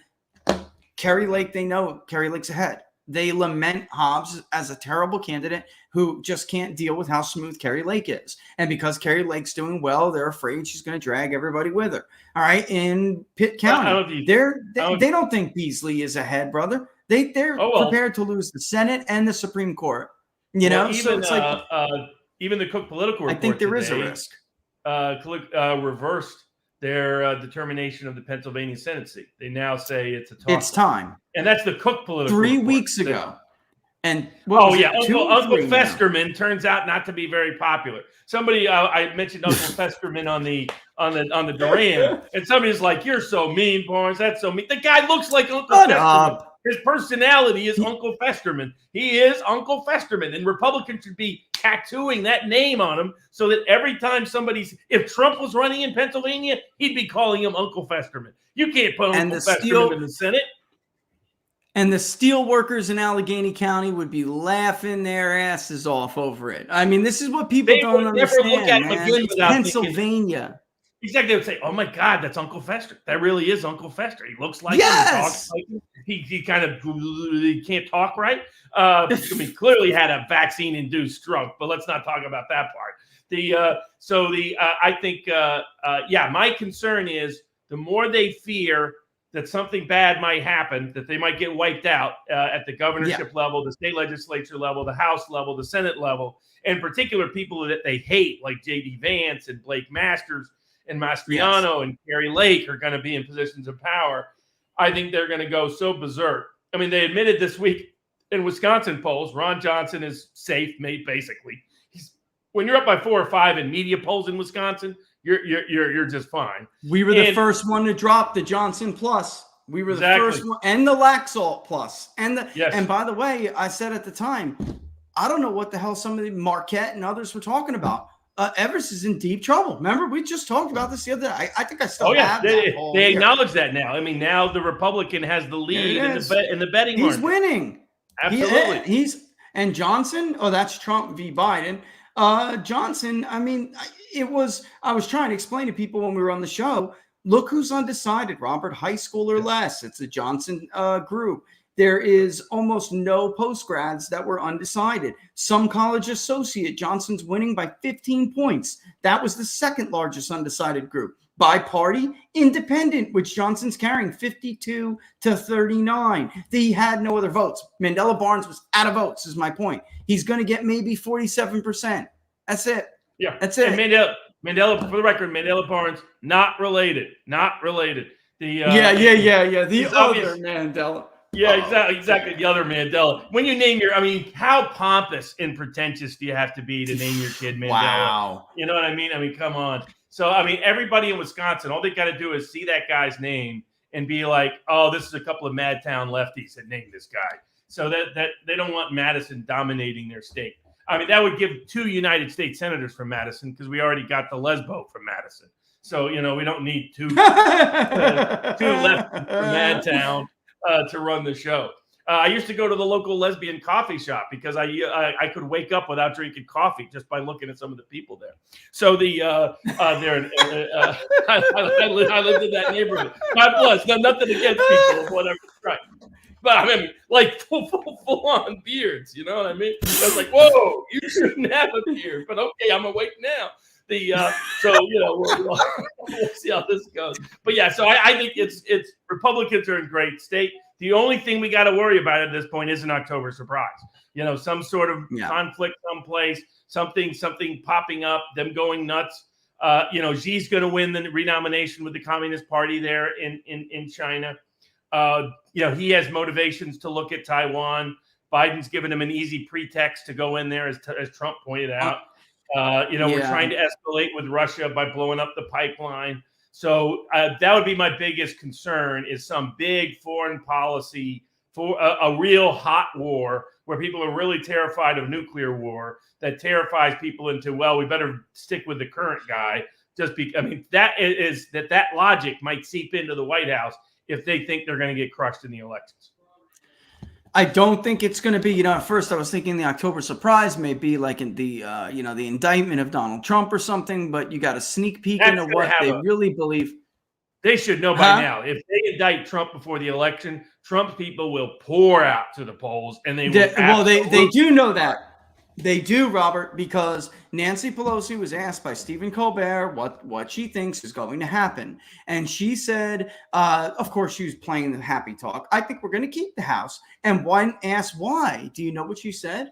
Kerry Lake. They know Kerry Lake's ahead. They lament Hobbs as a terrible candidate who just can't deal with how smooth Kerry Lake is. And because Kerry Lake's doing well, they're afraid she's going to drag everybody with her. All right. In Pitt County, they don't think Beasley is ahead, brother. They're prepared to lose the Senate and the Supreme Court. You know, even, so it's like even the Cook Political Report I think there today, is a risk. Reversed their determination of the Pennsylvania Senate seat. They now say it's a toss. It's time. And that's the Cook Political 3 Report. weeks ago. And Uncle Festerman turns out not to be very popular. Somebody I mentioned Uncle Festerman on the Duran, and somebody's like, "You're so mean, Barnes. That's so mean." The guy looks like Uncle Festerman. His personality is Uncle Festerman. He is Uncle Festerman, and Republicans should be tattooing that name on him so that every time if Trump was running in Pennsylvania, he'd be calling him Uncle Festerman. You can't put Uncle Festerman in the Senate. And the steel workers in Allegheny County would be laughing their asses off over it. I mean, this is what people don't understand. Never look at him again without Pennsylvania. Exactly. They would say, "Oh my God, that's Uncle Fester. That really is Uncle Fester. He looks like him. He talks like him. He kind of he can't talk right. He clearly had a vaccine-induced stroke, but let's not talk about that part. I think my concern is the more they fear that something bad might happen, that they might get wiped out at the governorship level, the state legislature level, the House level, the Senate level, and particular people that they hate, like J.D. Vance and Blake Masters and Mastriano and Kerry Lake are going to be in positions of power. I think they're going to go so berserk. I mean, they admitted this week in Wisconsin polls, Ron Johnson is safe, basically. When you're up by 4 or 5 in media polls in Wisconsin, you're just fine. We were the first one to drop the Johnson Plus. We were the first one, and the Laxalt Plus, and by the way, I said at the time, I don't know what the hell some of the Marquette and others were talking about. Everest is in deep trouble. Remember, we just talked about this the other day. I think I still have that. They acknowledge that now. I mean, now the Republican has the lead in the betting market. He's winning. Absolutely. And Johnson. Oh, that's Trump v. Biden. Johnson. I mean, I was trying to explain to people when we were on the show. Look who's undecided. Robert, high school or less. It's the Johnson group. There is almost no post-grads that were undecided. Some college associate, Johnson's winning by 15 points. That was the second largest undecided group. By party, independent, which Johnson's carrying 52 to 39. He had no other votes. Mandela Barnes was out of votes, is my point. He's going to get maybe 47%. That's it. Yeah. That's it. And Mandela, for the record, Mandela Barnes, not related. Not related. The other Mandela. Yeah, exactly. The other Mandela. When you name how pompous and pretentious do you have to be to name your kid Mandela? Wow. You know what I mean? I mean, come on. So, everybody in Wisconsin, all they got to do is see that guy's name and be like, oh, this is a couple of Madtown lefties that named this guy. So that they don't want Madison dominating their state. I mean, that would give 2 United States senators from Madison, because we already got the Lesbo from Madison. So, we don't need 2 lefties from Madtown to run the show. I used to go to the local lesbian coffee shop because I could wake up without drinking coffee just by looking at some of the people there. So I lived in that neighborhood. God bless. No, nothing against people of whatever stripe. But I mean, like full on beards, you know what I mean? I was like, whoa, you shouldn't have a beard, but okay, I'm awake now. We'll see how this goes. But yeah, so I think it's Republicans are in great state. The only thing we got to worry about at this point is an October surprise. Some sort of conflict someplace, something popping up, them going nuts. Xi's going to win the renomination with the Communist Party there in China. He has motivations to look at Taiwan. Biden's given him an easy pretext to go in there, as Trump pointed out. We're trying to escalate with Russia by blowing up the pipeline. So that would be my biggest concern, is some big foreign policy for a real hot war where people are really terrified of nuclear war, that terrifies people into, well, we better stick with the current guy. That logic might seep into the White House if they think they're going to get crushed in the elections. I don't think it's going to be, at first I was thinking the October surprise may be like in the, the indictment of Donald Trump or something, but you got a sneak peek into what they really believe. They should know by now. If they indict Trump before the election, Trump people will pour out to the polls, and they do know that. They do, Robert, because Nancy Pelosi was asked by Stephen Colbert what she thinks is going to happen. And she said, of course, she was playing the happy talk. I think we're going to keep the House. And one asked why. Do you know what she said?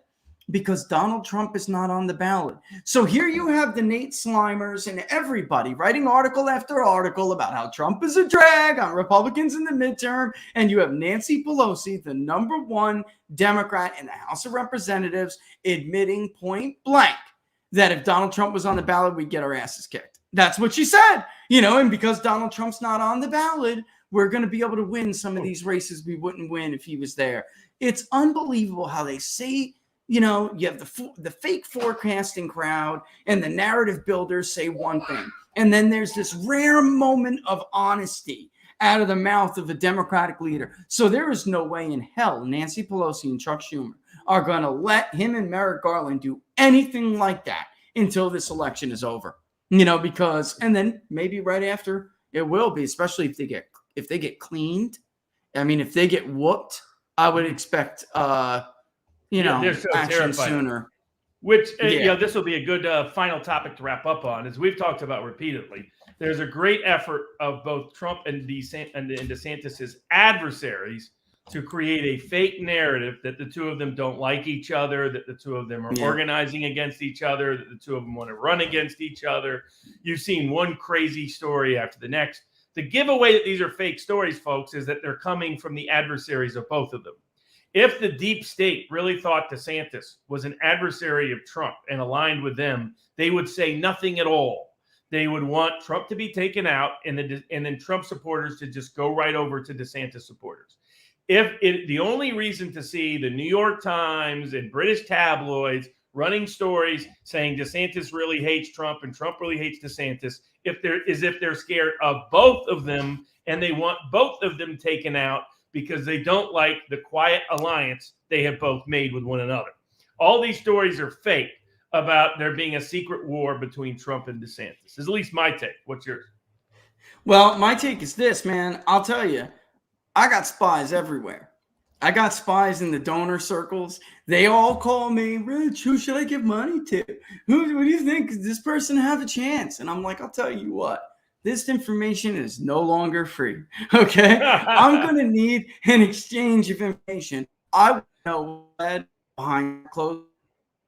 Because Donald Trump is not on the ballot. So here you have the Nate Slimers and everybody writing article after article about how Trump is a drag on Republicans in the midterm. And you have Nancy Pelosi, the number 1 Democrat in the House of Representatives, admitting point blank that if Donald Trump was on the ballot, we'd get our asses kicked. That's what she said. And because Donald Trump's not on the ballot, we're going to be able to win some of these races we wouldn't win if he was there. It's unbelievable how they say, you have the fake forecasting crowd and the narrative builders say one thing. And then there's this rare moment of honesty out of the mouth of a Democratic leader. So there is no way in hell Nancy Pelosi and Chuck Schumer are going to let him and Merrick Garland do anything like that until this election is over. Because, and then maybe right after it will be, especially if they get cleaned. I mean, if they get whooped, I would expect, they're so action terrified. sooner. Which, this will be a good final topic to wrap up on, as we've talked about repeatedly. There's a great effort of both Trump and DeSantis' adversaries to create a fake narrative that the two of them don't like each other, that the two of them are organizing against each other, that the two of them want to run against each other. You've seen one crazy story after the next. The giveaway that these are fake stories, folks, is that they're coming from the adversaries of both of them. If the deep state really thought DeSantis was an adversary of Trump and aligned with them, they would say nothing at all. They would want Trump to be taken out and then Trump supporters to just go right over to DeSantis supporters. The only reason to see the New York Times and British tabloids running stories saying DeSantis really hates Trump and Trump really hates DeSantis, if they're scared of both of them and they want both of them taken out, because they don't like the quiet alliance they have both made with one another. All these stories are fake about there being a secret war between Trump and DeSantis. This is at least my take. What's yours? Well, my take is this, man. I'll tell you, I got spies everywhere. I got spies in the donor circles. They all call me, Rich, who should I give money to? What do you think? Does this person have a chance? And I'm like, I'll tell you what. This information is no longer free, okay? I'm going to need an exchange of information. I know what behind closed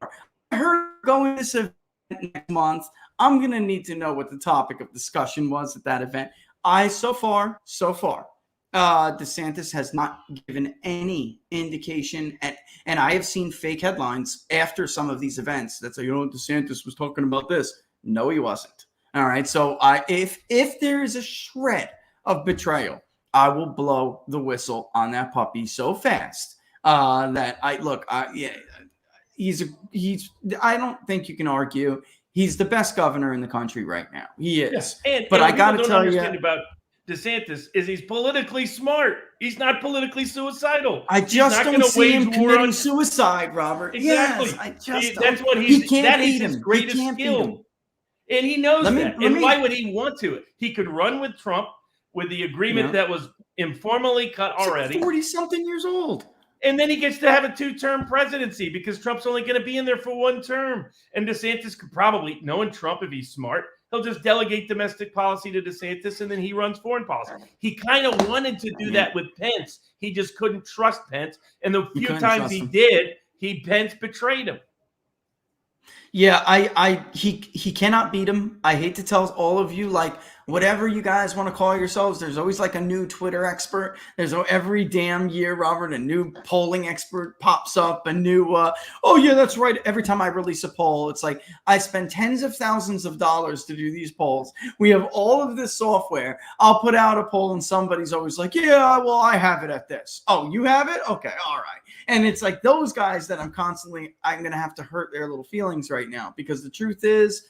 doors. I heard going to this event next month. I'm going to need to know what the topic of discussion was at that event. So far, DeSantis has not given any indication, and I have seen fake headlines after some of these events that say, DeSantis was talking about this. No, he wasn't. All right. So if there is a shred of betrayal I will blow the whistle on that puppy so fast that I don't think you can argue. He's the best governor in the country right now. He is. Yeah. But and I got to don't tell understand you, about DeSantis is he's politically smart. He's not politically suicidal. I just don't see him committing suicide, Robert. Exactly. Yes, I just That's what he can't that beat is his him. greatest He can't beat him. skill. And he knows that. And why me- would he want to? He could run with Trump with the agreement that was informally cut already. 40-something years old. And then he gets to have a 2-term presidency because Trump's only going to be in there for 1 term. And DeSantis could probably, knowing Trump, if he's smart, he'll just delegate domestic policy to DeSantis and then he runs foreign policy. He kind of wanted to do that with Pence. He just couldn't trust Pence. And the few times he did, Pence betrayed him. Yeah, he cannot beat him. I hate to tell all of you, like, whatever you guys want to call yourselves, there's always like a new Twitter expert. There's every damn year, Robert, a new polling expert pops up, a new, oh yeah, that's right. Every time I release a poll, it's like, I spend tens of thousands of dollars to do these polls. We have all of this software. I'll put out a poll and somebody's always like, yeah, well, I have it at this. Oh, you have it? Okay, all right. And it's like those guys that I'm going to have to hurt their little feelings right now, because the truth is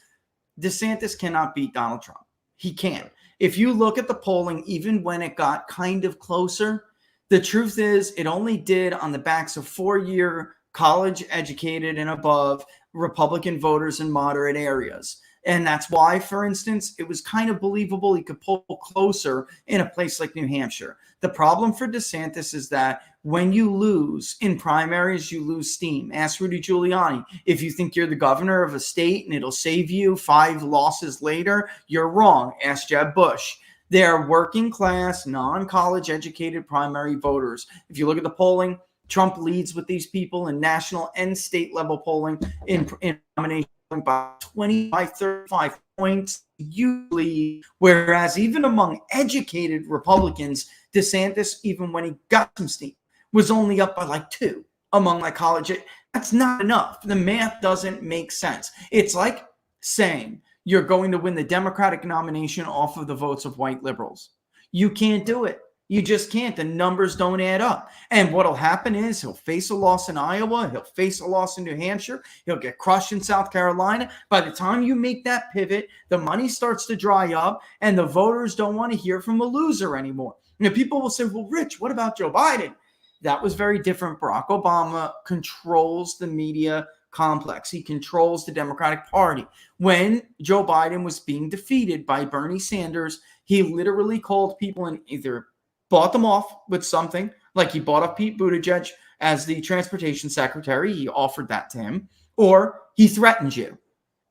DeSantis cannot beat Donald Trump. He can't. If you look at the polling, even when it got kind of closer, the truth is it only did on the backs of 4-year college educated and above Republican voters in moderate areas. And that's why, for instance, it was kind of believable he could pull closer in a place like New Hampshire. The problem for DeSantis is that when you lose in primaries, you lose steam. Ask Rudy Giuliani. If you think you're the governor of a state and it'll save you 5 losses later, you're wrong. Ask Jeb Bush. They're working class, non-college educated primary voters. If you look at the polling, Trump leads with these people in national and state level polling in nomination by 35 points usually, whereas even among educated Republicans, DeSantis, even when he got some steam, was only up by like 2 among like college. That's not enough. The math doesn't make sense. It's like saying you're going to win the Democratic nomination off of the votes of white liberals. You can't do it. You just can't. The numbers don't add up. And what'll happen is he'll face a loss in Iowa. He'll face a loss in New Hampshire. He'll get crushed in South Carolina. By the time you make that pivot, the money starts to dry up and the voters don't want to hear from a loser anymore. And people will say, well, Rich, what about Joe Biden? That was very different. Barack Obama controls the media complex. He controls the Democratic Party. When Joe Biden was being defeated by Bernie Sanders, he literally called people and either bought them off with something, like he bought up Pete Buttigieg as the transportation secretary. He offered that to him. Or he threatened you,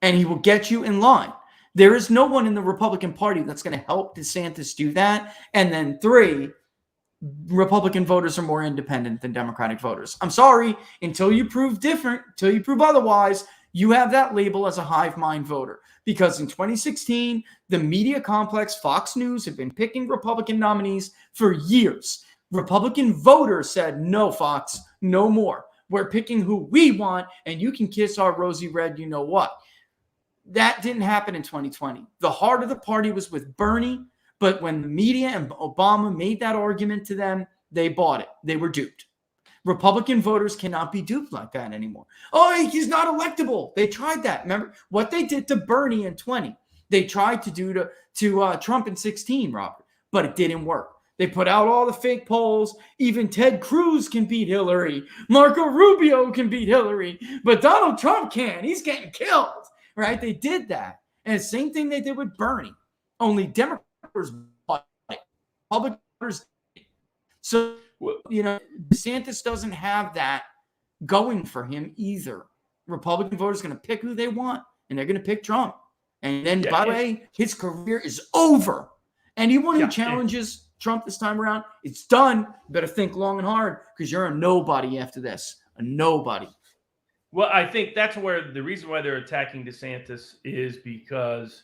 and he will get you in line. There is no one in the Republican Party that's going to help DeSantis do that. And then 3, Republican voters are more independent than Democratic voters. I'm sorry, until you prove different, until you prove otherwise, you have that label as a hive mind voter. Because in 2016, the media complex, Fox News, have been picking Republican nominees for years. Republican voters said, no, Fox, no more. We're picking who we want, and you can kiss our rosy red, you know what. That didn't happen in 2020. The heart of the party was with Bernie, but when the media and Obama made that argument to them, they bought it. They were duped. Republican voters cannot be duped like that anymore. Oh, he's not electable. They tried that. Remember what they did to Bernie in 20? They tried to do to Trump in 16, Robert, but it didn't work. They put out all the fake polls. Even Ted Cruz can beat Hillary. Marco Rubio can beat Hillary, but Donald Trump can't. He's getting killed, right? They did that. And the same thing they did with Bernie. Only Democrats bought it. Republican voters didn't. So, you know, DeSantis doesn't have that going for him either. Republican voters are going to pick who they want, and they're going to pick Trump. And then, by the way, his career is over. Anyone who challenges Trump this time around, it's done. You better think long and hard, because you're a nobody after this. A nobody. Well, I think that's where the reason why they're attacking DeSantis is because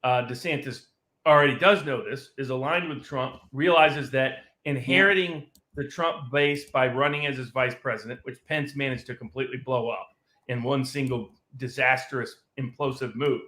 DeSantis already does know this, is aligned with Trump, realizes that inheriting the Trump base by running as his vice president, which Pence managed to completely blow up in one single disastrous, implosive move.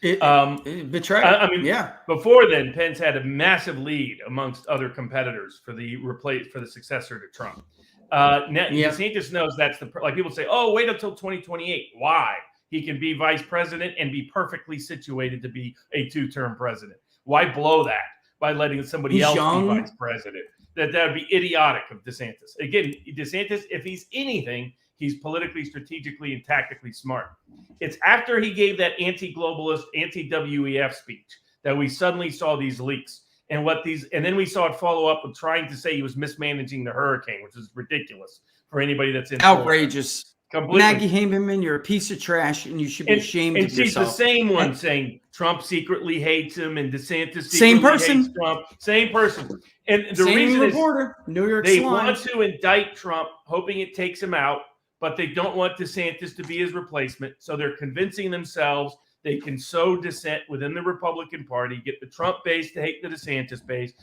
Betrayal. I mean, yeah. Before then, Pence had a massive lead amongst other competitors for the successor to Trump. DeSantis knows that's like people say, oh, wait until 2028. Why? He can be vice president and be perfectly situated to be a two-term president. Why blow that by letting somebody else be vice president? That would be idiotic of DeSantis. Again, DeSantis, if he's anything, he's politically, strategically, and tactically smart. It's after he gave that anti-globalist, anti-WEF speech that we suddenly saw these leaks. And then we saw it follow up with trying to say he was mismanaging the hurricane, which is ridiculous for anybody that's in outrageous. Completely. Maggie Haberman, you're a piece of trash, and you should be ashamed of yourself. And she's the same one saying Trump secretly hates him, and DeSantis same secretly person. hates Trump. Same person. And the Same reason reporter, New York they Slime. want to indict Trump, hoping it takes him out, but they don't want DeSantis to be his replacement. So they're convincing themselves they can sow dissent within the Republican Party, get the Trump base to hate the DeSantis base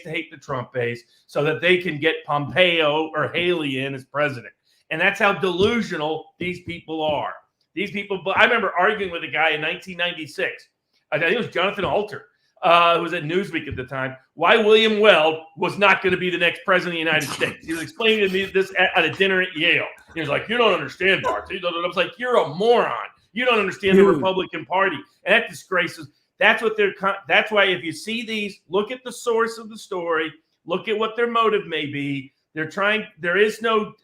to hate the Trump base, so that they can get Pompeo or Haley in as president. And that's how delusional these people are. These people, I remember arguing with a guy in 1996. I think it was Jonathan Alter, who was at Newsweek at the time, why William Weld was not going to be the next president of the United States. He was explaining to me this at a dinner at Yale. He was like, you don't understand, Bart. I was like, you're a moron. You don't understand the Republican Party. And that disgraces. That's why if you see these, look at the source of the story, look at what their motive may be. There is no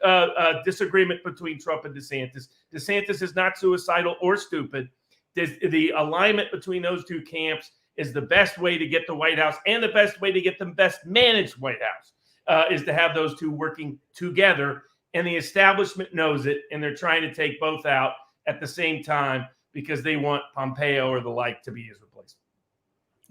disagreement between Trump and DeSantis. DeSantis is not suicidal or stupid. The alignment between those two camps is the best way to get the White House, and the best way to get the best managed White House is to have those two working together. And the establishment knows it, and they're trying to take both out at the same time because they want Pompeo or the like to be his replacement.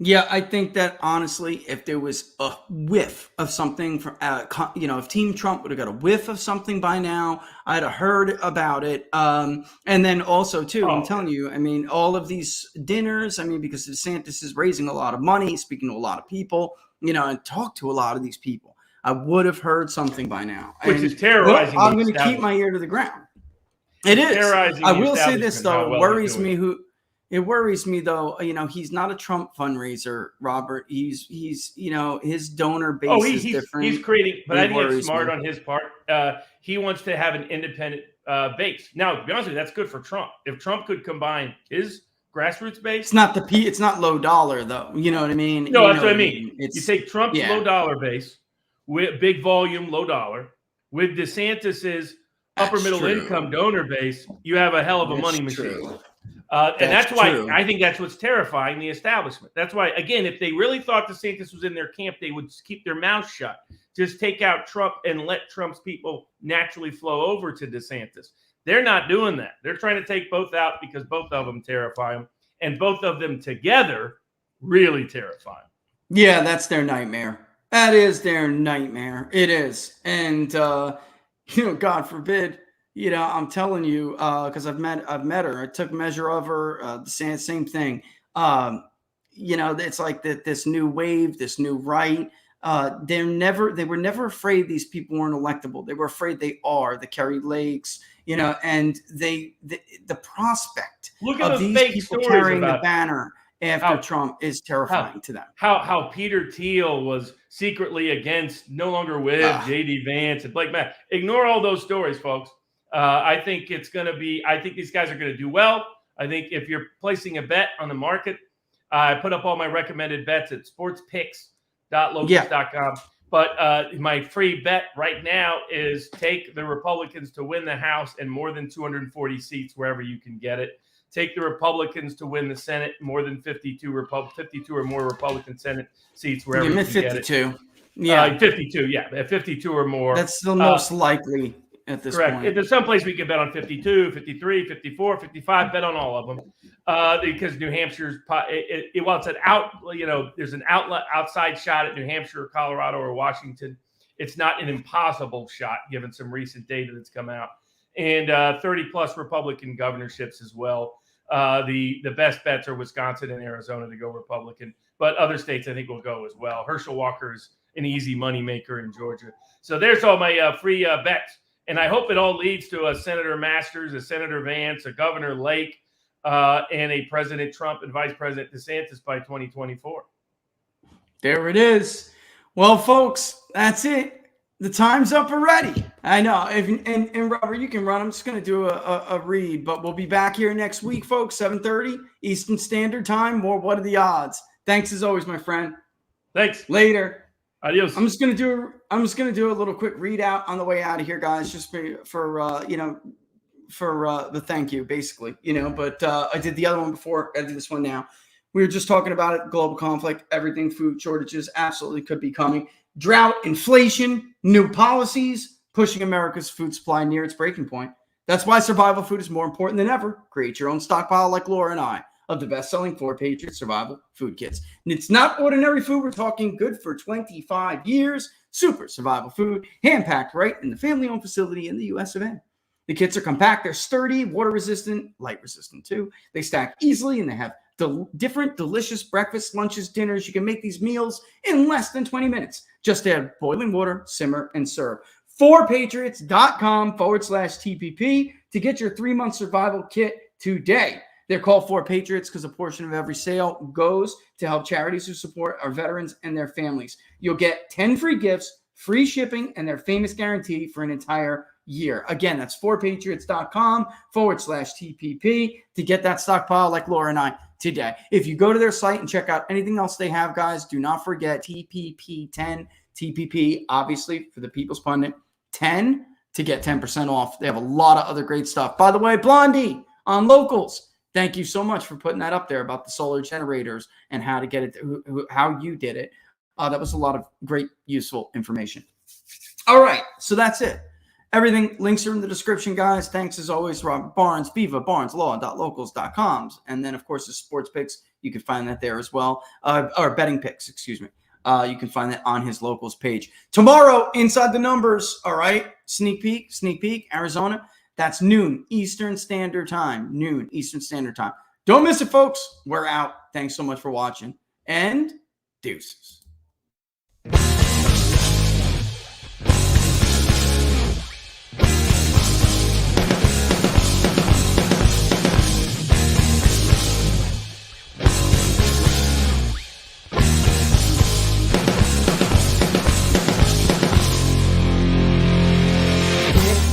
Yeah, I think that honestly, if there was a whiff of something from, if Team Trump would have got a whiff of something by now, I'd have heard about it. And then also, too, I'm telling you, I mean, all of these dinners, I mean, because DeSantis is raising a lot of money, speaking to a lot of people, and talk to a lot of these people, I would have heard something by now. Which is terrorizing. I'm going to keep my ear to the ground. It is. I will say this, though, it worries me, though, he's not a Trump fundraiser, Robert. He's his donor base is different. He's creating, but I think it's smart on his part. He wants to have an independent base. Now, to be honest with you, that's good for Trump. If Trump could combine his grassroots base. It's not low dollar, though. You know what I mean? No, that's what I mean. You take Trump's low dollar base with big volume, low dollar, with DeSantis's upper middle income donor base, you have a hell of a money machine. And that's why I think that's what's terrifying the establishment. That's why, again, if they really thought DeSantis was in their camp, they would keep their mouth shut. Just take out Trump and let Trump's people naturally flow over to DeSantis. They're not doing that. They're trying to take both out because both of them terrify them. And both of them together really terrify them. Yeah, that's their nightmare. That is their nightmare. It is. And, God forbid, I'm telling you, because I've met her. I took measure of her. The same thing. It's like this new wave, this new right. They were never afraid these people weren't electable. They were afraid they are. The Kerry Lakes, and the prospect of these people carrying the banner after Trump is terrifying to them. How Peter Thiel was secretly against, no longer with J.D. Vance and Blake Matt. Ignore all those stories, folks. I think these guys are going to do well. I think if you're placing a bet on the market, I put up all my recommended bets at sportspicks.locals.com. But my free bet right now is take the Republicans to win the House and more than 240 seats wherever you can get it. Take the Republicans to win the Senate, more than 52 or more Republican Senate seats wherever you can 52. get it. Yeah, 52. Yeah, 52 or more. That's the most likely at this point. If there's some place we can bet on 52, 53, 54, 55, bet on all of them. Because New Hampshire's, while it's an there's an outside shot at New Hampshire, or Colorado, or Washington. It's not an impossible shot given some recent data that's come out. And 30-plus Republican governorships as well. The best bets are Wisconsin and Arizona to go Republican. But other states, I think, will go as well. Herschel Walker's an easy moneymaker in Georgia. So there's all my free bets. And I hope it all leads to a Senator Masters, a Senator Vance, a Governor Lake, and a President Trump and Vice President DeSantis by 2024. There it is. Well, folks, that's it. The time's up already. I know. And Robert, you can run. I'm just going to do a read, but we'll be back here next week, folks, 7:30 Eastern Standard Time. More What Are the Odds? Thanks as always, my friend. Thanks. Later. Adios. I'm just gonna do a little quick readout on the way out of here, guys, just for the thank you, basically, But I did the other one before. I do this one now. We were just talking about it. Global conflict, everything, food shortages, absolutely could be coming. Drought, inflation, new policies, pushing America's food supply near its breaking point. That's why survival food is more important than ever. Create your own stockpile, like Laura and I, of the best-selling 4 Patriot Survival Food Kits. And it's not ordinary food. We're talking good for 25 years. Super survival food, hand-packed right in the family-owned facility in the U.S. of A. The kits are compact. They're sturdy, water-resistant, light-resistant, too. They stack easily, and they have different delicious breakfasts, lunches, dinners. You can make these meals in less than 20 minutes. Just add boiling water, simmer, and serve. 4patriots.com/TPP to get your 3-month survival kit today. They're called 4 Patriots because a portion of every sale goes to help charities who support our veterans and their families. You'll get 10 free gifts, free shipping, and their famous guarantee for an entire year. Again, that's 4patriots.com/TPP to get that stockpile like Laura and I today. If you go to their site and check out anything else they have, guys, do not forget TPP10. TPP, obviously, for the People's Pundit, 10 to get 10% off. They have a lot of other great stuff. By the way, Blondie on Locals, thank you so much for putting that up there about the solar generators and how to get it, how you did it. That was a lot of great, useful information. All right, so that's it. Everything, links are in the description, guys. Thanks as always, Robert Barnes, Viva Barnes Law.locals.com. And then, of course, the sports picks. You can find that there as well. Or betting picks, excuse me. You can find that on his Locals page. Tomorrow, Inside the Numbers, all right? Sneak peek, Arizona. That's noon Eastern Standard Time. Noon Eastern Standard Time. Don't miss it, folks. We're out. Thanks so much for watching. And deuces.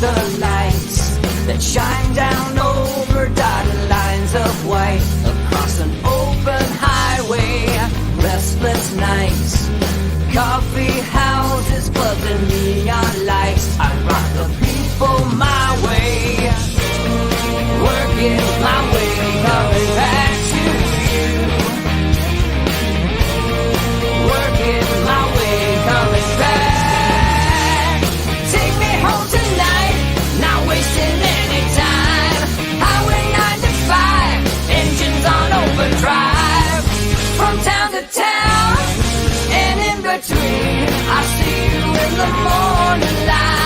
The lights that shine down over dotted lines of white across an open highway. Restless nights, coffee houses, clubs and neon lights. I rock the people my way, working my way, coming back to you. Working my way, coming back. Take me home tonight. Not wasting any time. Highway 95, engines on overdrive. From town to town, and in between, I see you in the morning light.